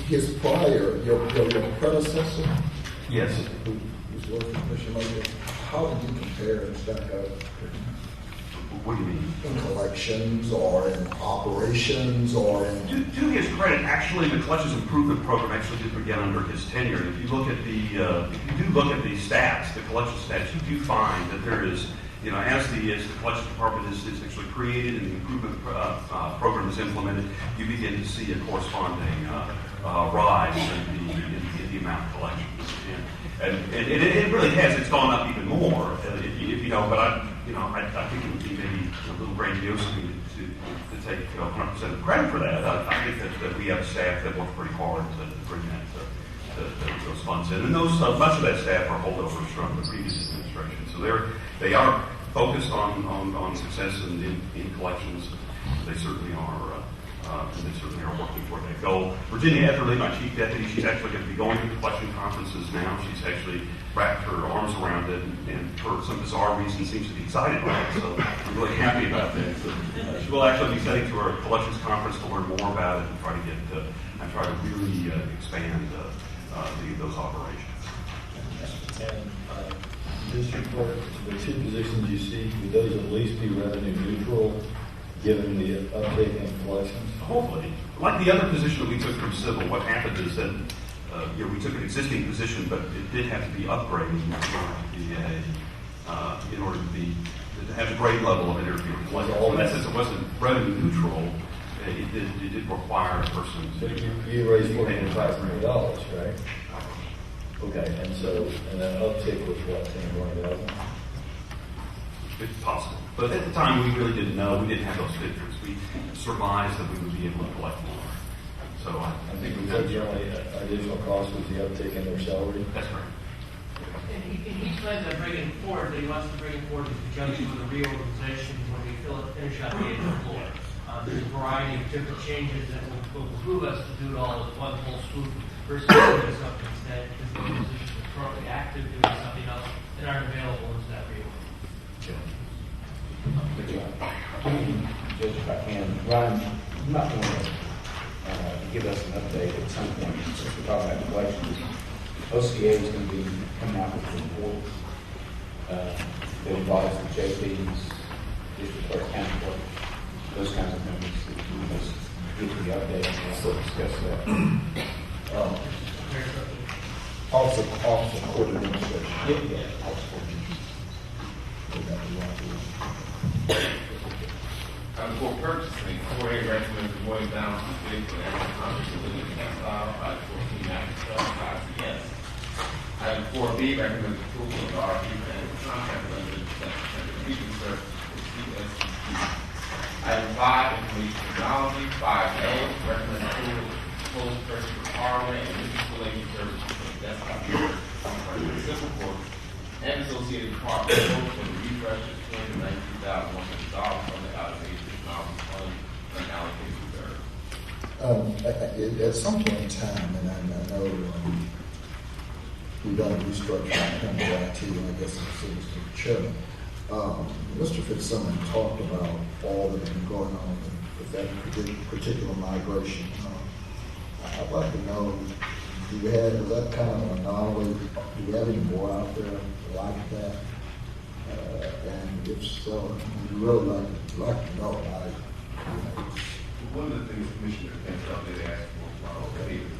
his prior, your predecessor, yes, who was working Commissioner Mayfield, how did you compare and stack up? What do you mean? In collections or in operations or in... To his credit, actually, the collections improvement program actually did begin under his tenure. If you look at the stats, the collection stats, you do find that there is, as the collection department is actually created and the improvement program is implemented, you begin to see a corresponding rise in the amount of collections. And it really has. It's gone up even more, if you know. But I think it would be maybe a little grandiose of me to take 100% of credit for that. I think that we have a staff that works pretty hard to bring those funds in, and much of that staff are holdovers from the previous administration. So they are focused on success in collections. They certainly are. And they certainly are working toward that goal. Virginia Etherly, my chief deputy, she's actually going to be going to the collection conferences now. She's actually wrapped her arms around it, and for some bizarre reason seems to be excited by it. So I'm really happy about that. So, she will actually be sending to our collections conference to learn more about it and try to really expand those operations. And District Court, the two positions you see, would those at least be revenue neutral, given the uptake in collections? Hopefully. Like the other position that we took from civil, what happened is that we took an existing position, but it did have to be upgraded in order to have the grade level of interviewing. So in that sense, it wasn't revenue neutral. It did require a person. So you raised $405 million, right? Okay, and then uptick was what, 10,000? It's possible. But at the time, we really didn't know. We didn't have those figures. We surmised that we would be able to collect more. So I think we got the only additional cost was the uptick in their salary? That's right. And he plans on bringing forward, but he wants to bring it forward in conjunction with a reorganization when we finish out the eighth floor. There's a variety of different changes that will behoove us to do it all as one whole swoop versus doing something instead, because the positions are currently active doing something else that aren't available as that reorganization. Good job. Just if I can, Ryan, you might want to give us an update at some point, since we're talking about collections. OCA is going to be coming out with a report that involves the JPs, district clerk, county clerk, those kinds of numbers. We must get the update and we'll discuss that. Office of Court Administration. Yeah. Office For purchasing, 4A recommends going down to bid for the Congress of Living Item 1490, yes. Item 4B recommends approval of RFP and contract limited section service for CSCP. Item 5, information technology. 5A recommends approval of proposed purchase of hardware and installation services for the desktop computer for the civil court and associated departments for the refresh of $292,100 from the allocated technology fund unallocated reserve. At some point in time, and I know we've done a restructuring in terms of IT, and I guess it's the chairman. Mr. Fitzsimmons talked about all that has been going on with that particular migration. I'd like to know, is that kind of an anomaly? Do we have any more out there like that? And if so, we'd really like to know. One of the things Commissioner Kent did ask for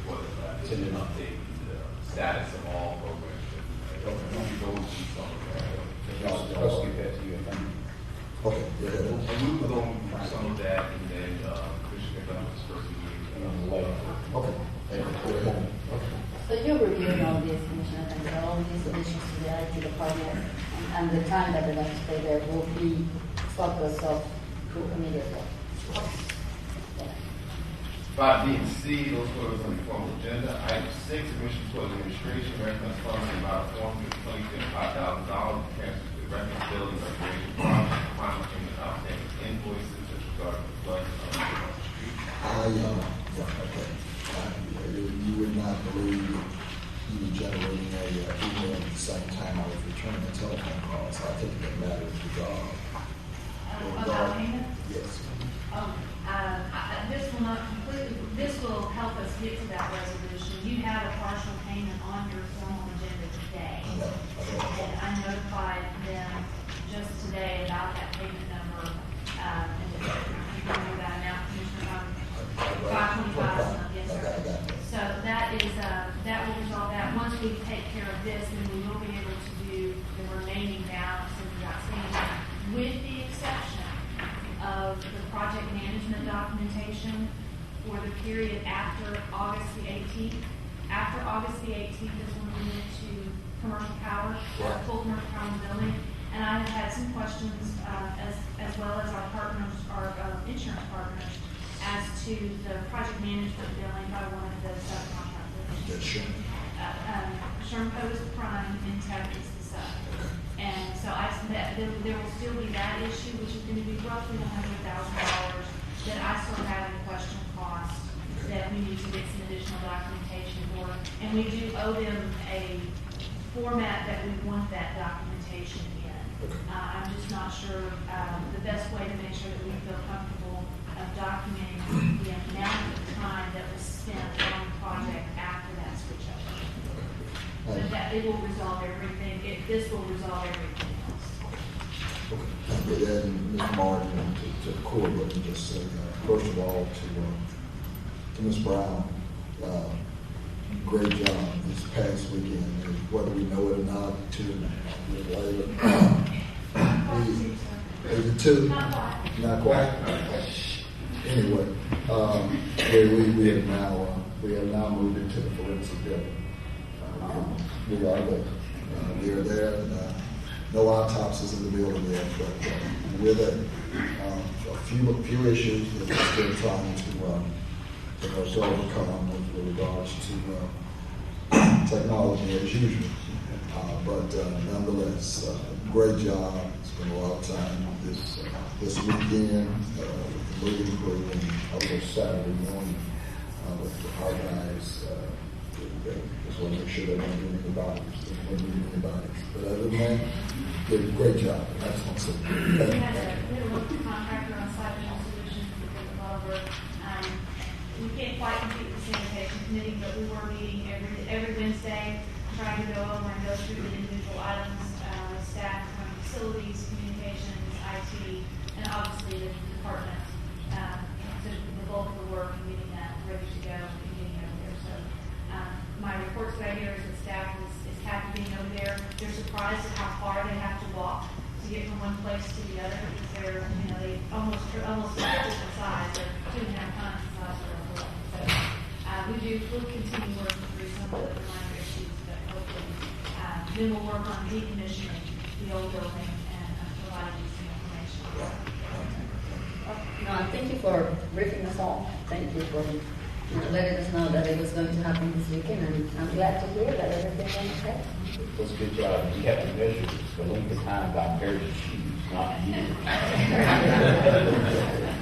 was to update the status of all programs. We go through some of that. I'll skip that to you, I think. Okay, yeah. And we will go through some of that, and then Commissioner Kent discuss Okay. So you're reviewing all these, Commissioner, and all these additions to the IT department, and the time that they're going to stay there will be focus of school committee as well. 5B and C, those orders on the formal agenda. Item 6, Commissioner Court Administration recommends funding about $425,000 to transfer to the records building recreation project, final payment outstanding invoices as regard to the flood on the street. Okay. You would not believe you were generating a email at the same time I was returning a telephone call, so I think that matters to God. About payment? Yes. This will not completely, this will help us get to that resolution. You have a partial payment on your formal agenda today. And I notified them just today about that payment number, and you can do that now, Commissioner, 525, yes, sir. So that is, that will resolve that. Once we take care of this, then we will be able to do the remaining balance of the outstanding, with the exception of the project management documentation for the period after August the 18th. After August the 18th is when we went to commercial power, full commercial power in the building. And I have had some questions, as well as our partners, our insurance partners, as to the project management billing by one of the subcontractors. Sherman Code is the prime, and Tech is the sub. And so I submit, there will still be that issue, which is going to be roughly $100,000 that I still have in question cost that we need to get some additional documentation for. And we do owe them a format that we want that documentation in. I'm just not sure, the best way to make sure that we feel comfortable of documenting the amount of time that was spent on the project after that switch over. So that it will resolve everything, this will resolve everything else. Okay. And Ms. Martin, to the court, let me just say, first of all, to Ms. Brown, great job this past weekend. Whether we know it or not, 2 years later. Is it 2? Not quite. Anyway, we have now moved into the forensic building. We are there. We are there. And, no autopsies in the building yet, but we're there. A few issues that we're still trying to overcome with regards to technology as usual. But nonetheless, great job. Spent a lot of time this weekend with the moving crew and over Saturday morning with our guys. Just want to make sure they don't do any bodies. But other than that, did a great job. Excellent. We had a local contractor on site solutions with a lot of work. We can't quite complete the sanitation committee, but we were meeting every Wednesday, trying to go over and go through the individual items, staff from facilities, communications, IT, and obviously the department. So the bulk of the work, getting that ready to go and getting over there. So my reports right here is that staff is happy being over there. They're surprised at how far they have to walk to get from one place to the other because they're, they almost triple the size. They're 2.5 times the size of our building. So we'll continue working through some of the minor issues, but hopefully then we'll work on decommissioning the old building and providing you some information. No, thank you for briefing us all. Thank you for letting us know that it was going to happen this weekend, and I'm glad to hear that everything went okay. It was a good job. We have to measure the length of time by pairs of shoes, not years.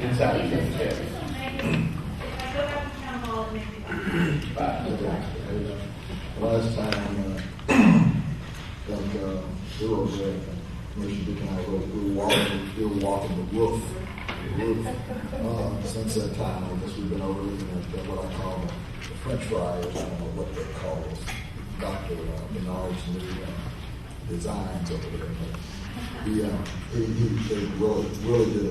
Inside the fence. If I go back to town hall, it makes me Last time, we were over there, Commissioner Dick and I we were walking the roof. Since that time, I guess we've been over looking at what I call the French fries. I don't know what they call it. Dr. Bernard's new designs over there. But he really did a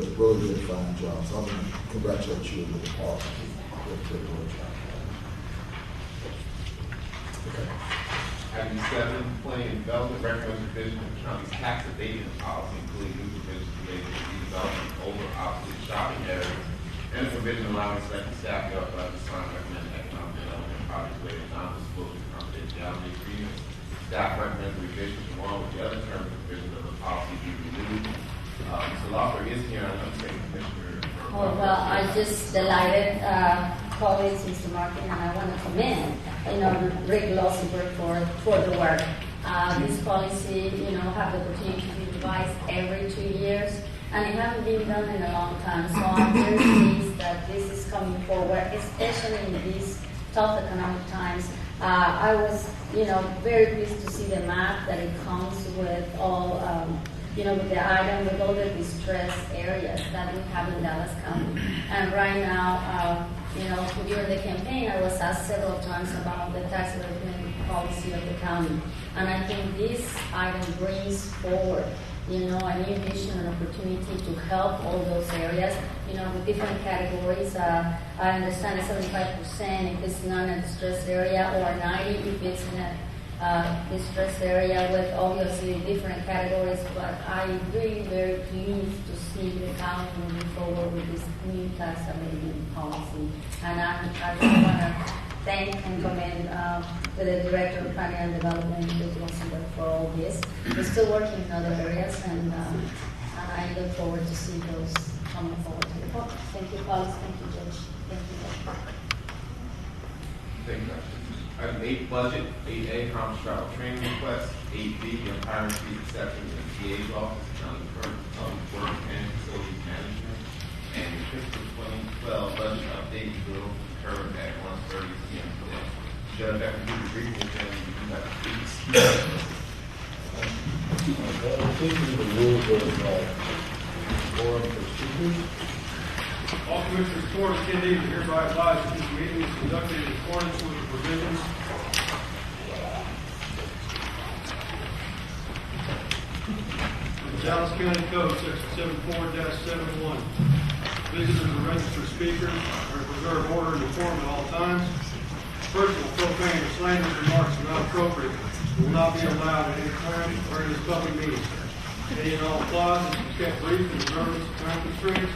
fine job. So I'm going to congratulate you and the department. Okay. Item 7, planning and development recommends revision of the county's tax abatement policy, including new provisions related to redevelopment of older obsolete shopping areas, and a provision allowing selected staff to authorize the sign recommended economic development projects related to non-disclosure confidentiality agreements. Staff recommends revisions along with the other terms and provisions of the policy be removed. Mr. Lawler is here, and I'm saying Commissioner. Oh, well, I just delighted colleagues, Mr. Martin, and I want to commend, Rick Lossenberg for the work. This policy, have the opportunity to be revised every 2 years, and it hasn't been done in a long time. So I'm very pleased that this is coming forward, especially in these tough economic times. I was, very pleased to see the map that it comes with all, with the item, with all the distressed areas that we have in Dallas County. And right now, during the campaign, I was asked several times about the tax abatement policy of the county. And I think this item brings forward, a new vision and opportunity to help all those areas, with different categories. I understand 75% if it's not a distressed area, or 90% if it's in a distressed area, with obviously different categories. But I'm really very pleased to see the county moving forward with this new tax abatement policy. And I really want to thank and commend the Director of Planning and Development, Mr. Rosenberg, for all this. We're still working in other areas, and I look forward to see those coming forward to the court. Thank you, colleagues. Thank you, Judge. Thank you, Judge. Thank you. Item 8, budget. 8A, conference travel training request. 8B, hiring fees exception in the DA's office, county clerk, public works and facilities management. And the fiscal 2012 budget update will occur at 1:30 p.m. today. Judge, after you briefly, then you have to Please read the rules of forum for speakers. All Commissioners Court attendees are hereby advised that this meeting is conducted in accordance with the provisions of the Dallas County Code, Section 74-71. Visitors and registered speakers are to preserve order and decorum at all times. Personal, profane, or slanderous remarks are not appropriate and will not be allowed at any time during this public meeting. Any and all applause is kept brief in observance of time constraints.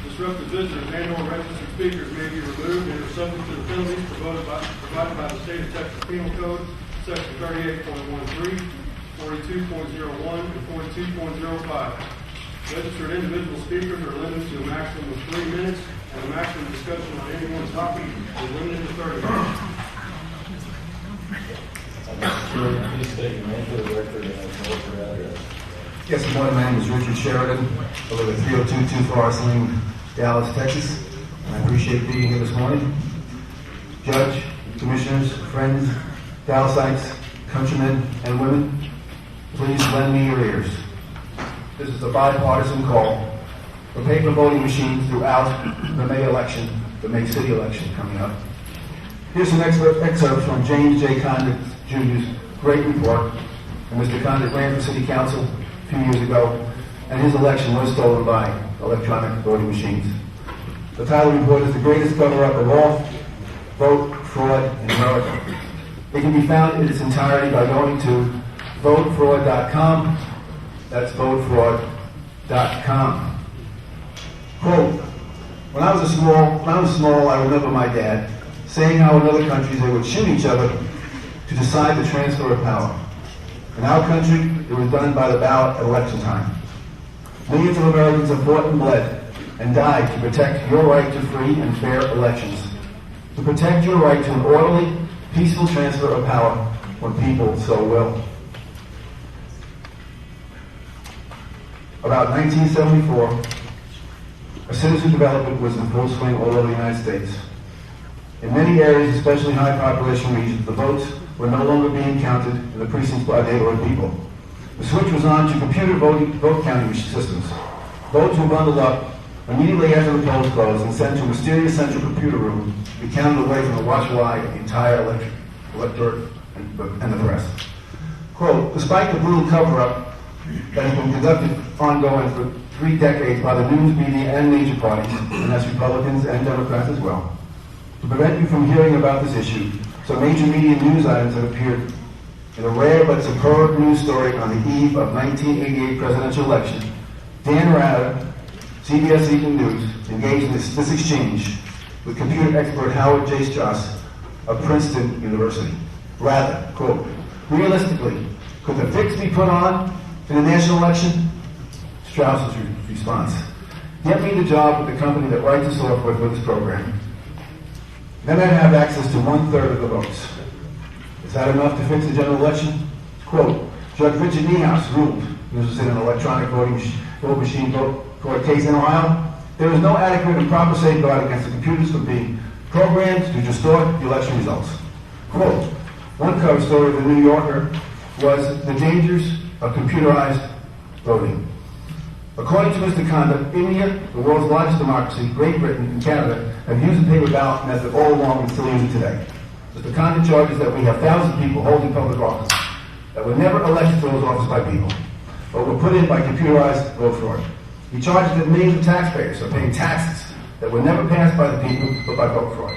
Disruptive visitors and or registered speakers may be removed and are subject to the penalties provided by the State of Texas Penal Code, Section 38.13, 42.01, and 42.05. Registered individual speakers are limited to a maximum of 3 minutes, and the maximum discussion on any one topic is limited to 30 minutes. Please state your name for the record and your address. Yes, good morning. My name is Richard Sheridan. I live at 3022 Forest Lane, Dallas, Texas. I appreciate being here this morning. Judge, commissioners, friends, Dallasites, countrymen, and women, please lend me your ears. This is a bipartisan call for paper voting machines throughout the May election, the May City election coming up. Here's some excerpts from James J. Condit Jr.'s great report. And Mr. Condit ran for City Council a few years ago, and his election was stolen by electronic voting machines. The title report is the greatest cover-up of all vote fraud in America. It can be found in its entirety by going to votefraud.com. That's votefraud.com. Quote, when I was small, I remember my dad saying how in other countries they would shoot each other to decide the transfer of power. In our country, it was done by the ballot at election time. Millions of Americans have fought and bled and died to protect your right to free and fair elections, to protect your right to an orderly, peaceful transfer of power when people so will. About 1974, a citizen development was in full swing all over the United States. In many areas, especially high population regions, the votes were no longer being counted in the precincts by neighborhood people. The switch was on to computer vote counting systems. Votes were bundled up immediately after the polls closed and sent to a mysterious central computer room to be counted away from the watchful eye of the entire electorate and the press. Quote, despite the brutal cover-up that has been conducted ongoing for 3 decades by the news media and major parties, and that's Republicans and Democrats as well, to prevent you from hearing about this issue, some major media news items have appeared in a rare but superb news story on the eve of 1988 presidential election. Dan Rather, CBS Evening News, engaged in this exchange with computer expert Howard J. Strauss of Princeton University. Rather, quote, realistically, could the fix be put on in the national election? Strauss's response, get me the job with the company that writes the software for this program. Then I'd have access to 1/3 of the votes. Is that enough to fix the general election? Quote, Judge Richard Niehaus ruled, this was in an electronic vote machine court case in Ohio, there is no adequate and proper safeguard against the computers from being programmed to distort the election results. Quote, one cover story of the New Yorker was the dangers of computerized voting. According to Mr. Condit, India, the world's largest democracy, Great Britain, and Canada have used the paper ballot method all along and still use it today. Mr. Condit charges that we have thousands of people holding public office that were never elected to those offices by people, but were put in by computerized vote fraud. He charges that millions of taxpayers are paying taxes that were never passed by the people, but by vote fraud.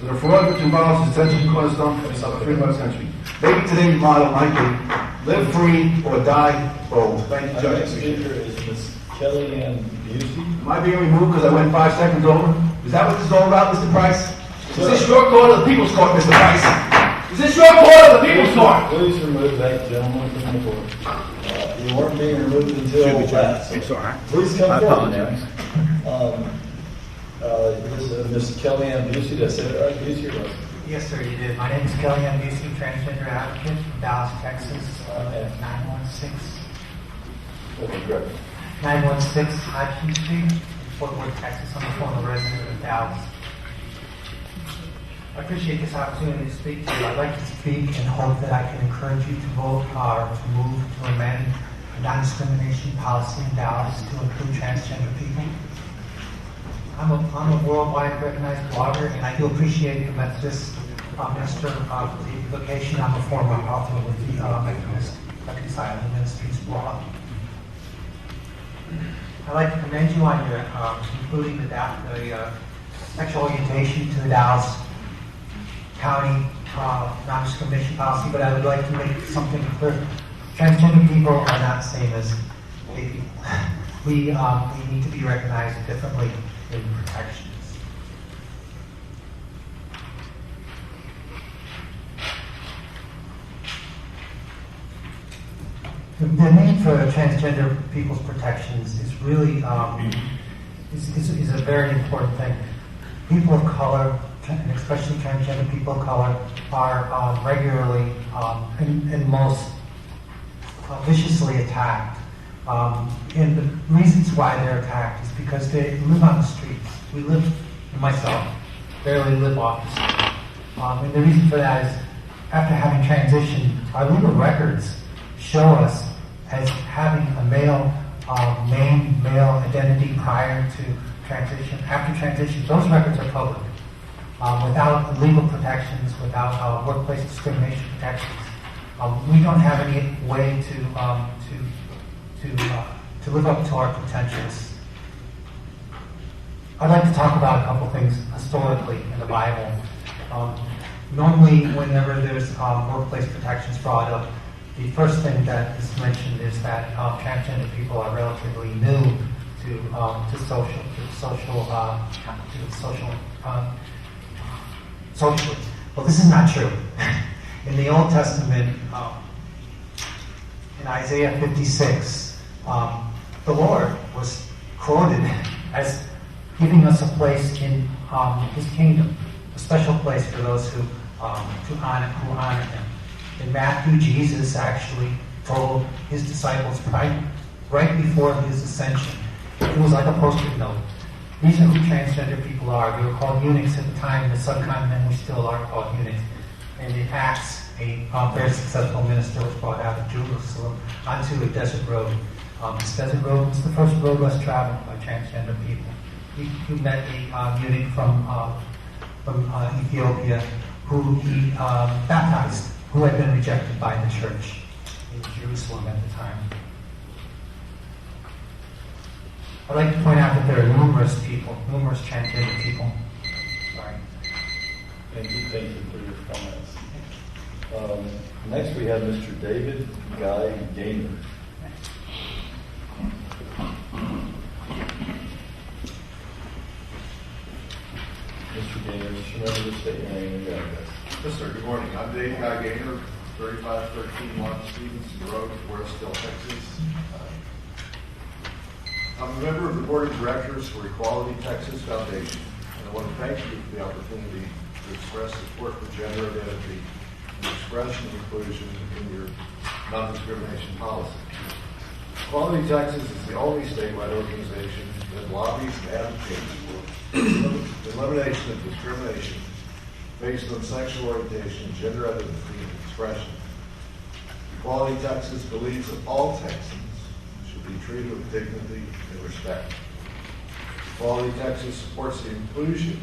The fraud which involves the essential cornerstone of the freedom of the country. Maybe today's model might be live free or die bold. Thank you, Judge. Our next speaker is Ms. Kellyanne Busey. Am I being removed because I went 5 seconds over? Is that what this is all about, Mr. Price? Is this your court or the people's court, Mr. Price? Is this your court or the people's court? Please remove that gentleman from the court. You weren't being removed until last. It's all right. Please come I forward. apologize. This is Ms. Kellyanne Busey. Did I say that right? Busey or Busey? Yes, sir, you did. My name is Kellyanne Busey, transgender advocate from Dallas, Texas, at 916. Okay, great. 916 Hudson Street, Fort Worth, Texas. I'm a former resident of Dallas. I appreciate this opportunity to speak to you. I'd like to speak and hope that I can encourage you to vote or to move to amend the non-discrimination policy in Dallas to include transgender people. I'm a worldwide recognized blogger, and I do appreciate the Methodist minister of the vocation. I'm a former author with the Methodist Reconciling Ministries blog. I'd like to commend you on your including the sexual orientation to the Dallas County non-discrimination policy, but I would like to make something clear. Transgender people are not the same as gay people. We need to be recognized differently in protections. The need for transgender people's protections is really is a very important thing. People of color, and especially transgender people of color, are regularly and most viciously attacked. And the reasons why they're attacked is because they live on the streets. We live, and myself, barely live off the street. And the reason for that is, after having transitioned, our legal records show us as having a male name, male identity prior to transition. After transition, those records are public. Without legal protections, without workplace discrimination protections, we don't have any way to live up to our potentials. I'd like to talk about a couple things historically in the Bible. Normally, whenever there's workplace protections brought up, the first thing that is mentioned is that transgender people are relatively new socially. Well, this is not true. In the Old Testament, in Isaiah 56, the Lord was quoted as giving us a place in His kingdom, a special place for those who honor Him. In Matthew, Jesus actually told His disciples right before His ascension. It was like a post-it note. These are who transgender people are. They were called eunuchs at the time. In the subcontinent, we still are called eunuchs. And in Acts, a very successful minister was brought out of Jerusalem onto a desert road. This desert road was the first road less traveled by transgender people. He met a eunuch from Ethiopia who he baptized, who had been rejected by the church in Jerusalem at the time. I'd like to point out that there are numerous transgender people. Sorry. Thank you for your comments. Next we have Mr. David Guy Gaynor. Mr. Gaynor, just remember to state your name and address. Yes, sir. Good morning. I'm Dave Guy Gaynor, 3513 Mark Stevenson Road, Wearsville, Texas. I'm a member of the Board of Directors for Equality Texas Foundation, and I want to thank you for the opportunity to express support for gender identity and expression of inclusion in your non-discrimination policy. Equality Texas is the only statewide organization that lobbies and advocates for the elimination of discrimination based on sexual orientation, gender identity, and expression. Equality Texas believes that all Texans should be treated with dignity and respect. Equality Texas supports the inclusion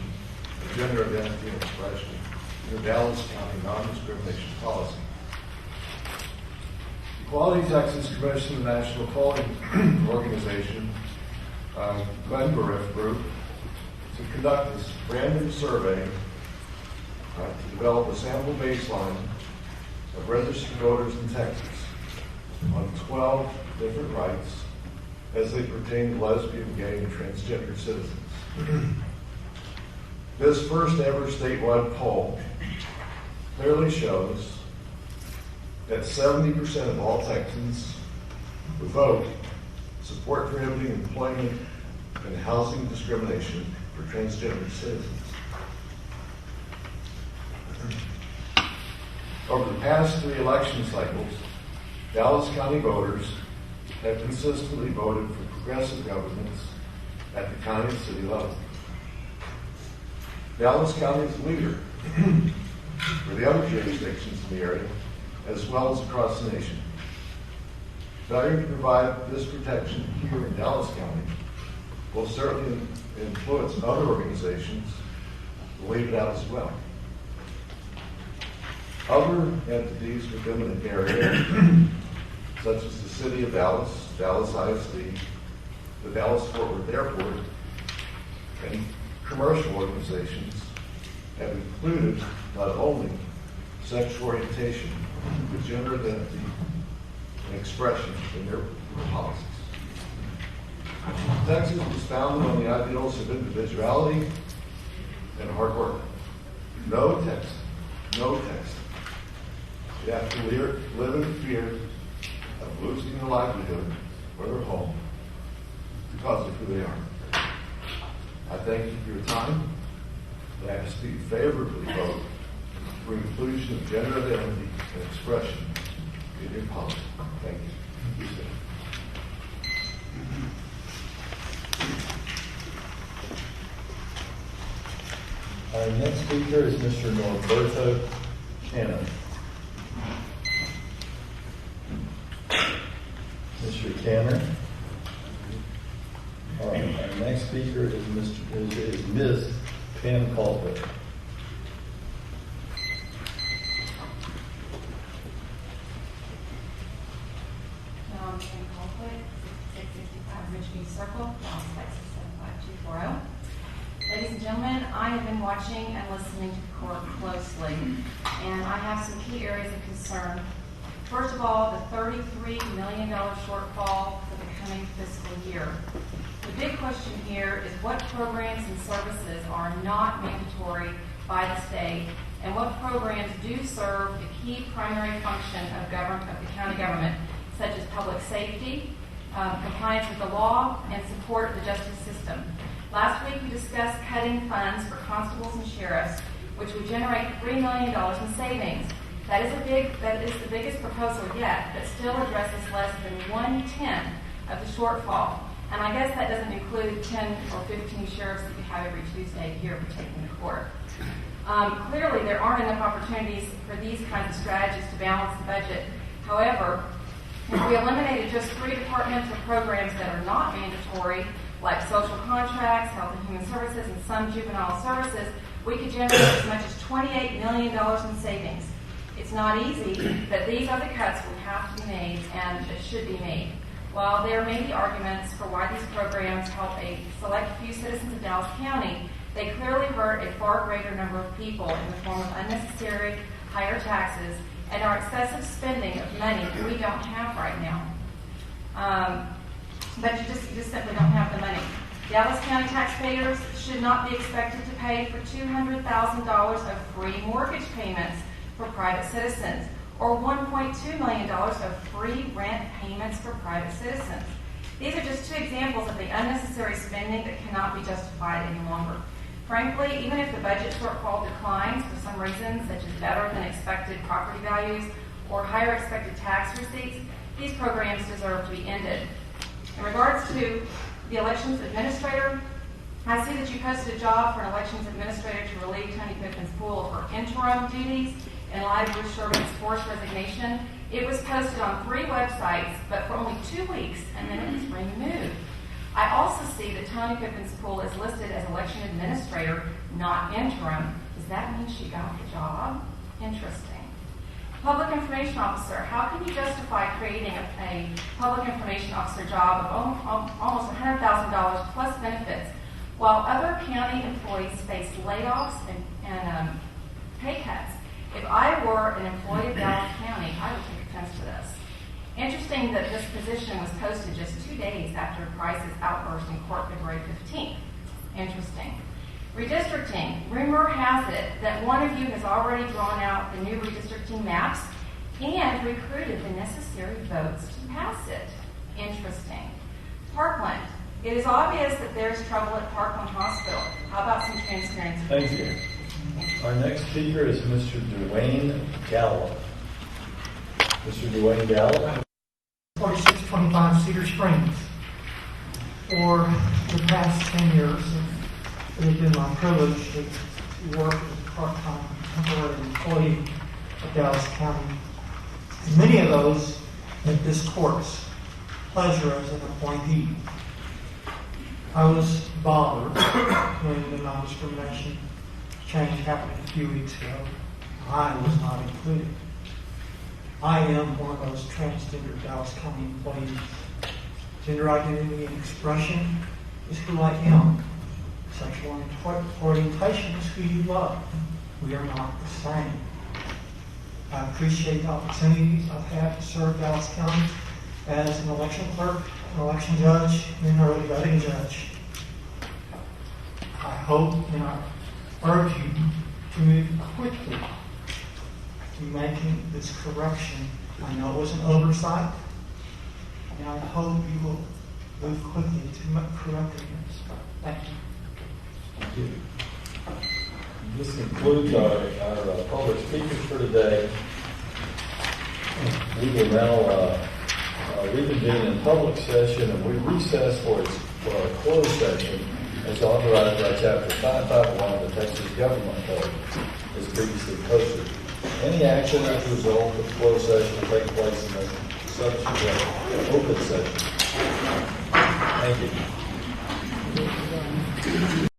of gender identity and expression in the Dallas County non-discrimination policy. Equality Texas commissioned the National Equality Organization, Glenborough Group, to conduct this random survey to develop a sample baseline of registered voters in Texas on 12 different rights as they pertain to lesbian, gay, and transgender citizens. This first ever statewide poll clearly shows that 70% of all Texans who vote support prohibiting employment and housing discrimination for transgender citizens. Over the past 3 election cycles, Dallas County voters have consistently voted for progressive governments at the county and city level. Dallas County is a leader for the other jurisdictions in the area, as well as across the nation. Failure to provide this protection here in Dallas County will certainly influence other organizations to leave it out as well. Other entities within an area, such as the City of Dallas, Dallas ISD, the Dallas-Fort Worth Airport, and commercial organizations have included not only sexual orientation, but gender identity and expression in their policies. Texas was founded on the ideals of individuality and hard work. No Texan should have to live in fear of losing their livelihood or their home because of who they are. I thank you for your time, and I ask that you favorably vote for inclusion of gender identity and expression in your policy. Thank you. Our next speaker is Mr. Norberto Cannon. Mr. Cannon. All right, our next speaker is Ms. Pam Caldwell. Pam Caldwell, 665 Ridgeview Circle, Dallas, Texas, 75240. Ladies and gentlemen, I have been watching and listening to the court closely, and I have some key areas of concern. First of all, the $33 million shortfall for the coming fiscal year. The big question here is what programs and services are not mandatory by the state, and what programs do serve the key primary function of the county government, such as public safety, compliance with the law, and support of the justice system. Last week we discussed cutting funds for constables and sheriffs, which would generate $3 million in savings. That is the biggest proposal yet, but still addresses less than 1/10 of the shortfall. And I guess that doesn't include 10 or 15 sheriffs that we have every Tuesday here for taking the court. Clearly, there aren't enough opportunities for these kinds of strategies to balance the budget. However, if we eliminated just 3 departmental programs that are not mandatory, like social contracts, health and human services, and some juvenile services, we could generate as much as $28 million in savings. It's not easy, but these are the cuts that have to be made and that should be made. While there may be arguments for why these programs help a select few citizens of Dallas County, they clearly hurt a far greater number of people in the form of unnecessary higher taxes and our excessive spending of money that we don't have right now. But you just simply don't have the money. Dallas County taxpayers should not be expected to pay for $200,000 of free mortgage payments for private citizens, or $1.2 million of free rent payments for private citizens. These are just 2 examples of the unnecessary spending that cannot be justified any longer. Frankly, even if the budget shortfall declines for some reason, such as better than expected property values or higher expected tax receipts, these programs deserve to be ended. In regards to the elections administrator, I see that you posted a job for an elections administrator to relieve Tony Pippen's pool of her interim duties in light of Bruce Sherman's forced resignation. It was posted on 3 websites, but for only 2 weeks, and then it was removed. I also see that Tony Pippen's pool is listed as election administrator, not interim. Does that mean she got the job? Interesting. Public information officer. How can you justify creating a public information officer job of almost $100,000 plus benefits while other county employees face layoffs and pay cuts? If I were an employee of Dallas County, I would take offense to this. Interesting that this position was posted just 2 days after Price's outburst in court February 15th. Interesting. Redistricting. Rumor has it that one of you has already drawn out the new redistricting maps and recruited the necessary votes to pass it. Interesting. Parkland. It is obvious that there's trouble at Parkland Hospital. How about some transparency? Thank you. Our next speaker is Mr. Dwayne Gallo. Mr. Dwayne Gallo. 4625 Cedar Springs. For the past 10 years, it has been my privilege to work as a part-time temporary employee of Dallas County, and many of those at this court's pleasure as an appointee. I was bothered when the non-discrimination change happened a few weeks ago. I was not included. I am one of those transgender Dallas County employees. Gender identity and expression is who I am. Sexual orientation is who you love. We are not the same. I appreciate the opportunities I've had to serve Dallas County as an election clerk, an election judge, and an early voting judge. I hope and I urge you to move quickly to making this correction. I know it was an oversight, and I hope you will move quickly to correcting this. Thank you. Thank you. This concludes our public speakers for today. We will now reconvene in public session, and we recess for a closed session as authorized by Chapter 551 of the Texas Government Code, as previously posted. Any action as a result of closed session will take place in the subsequent open session. Thank you.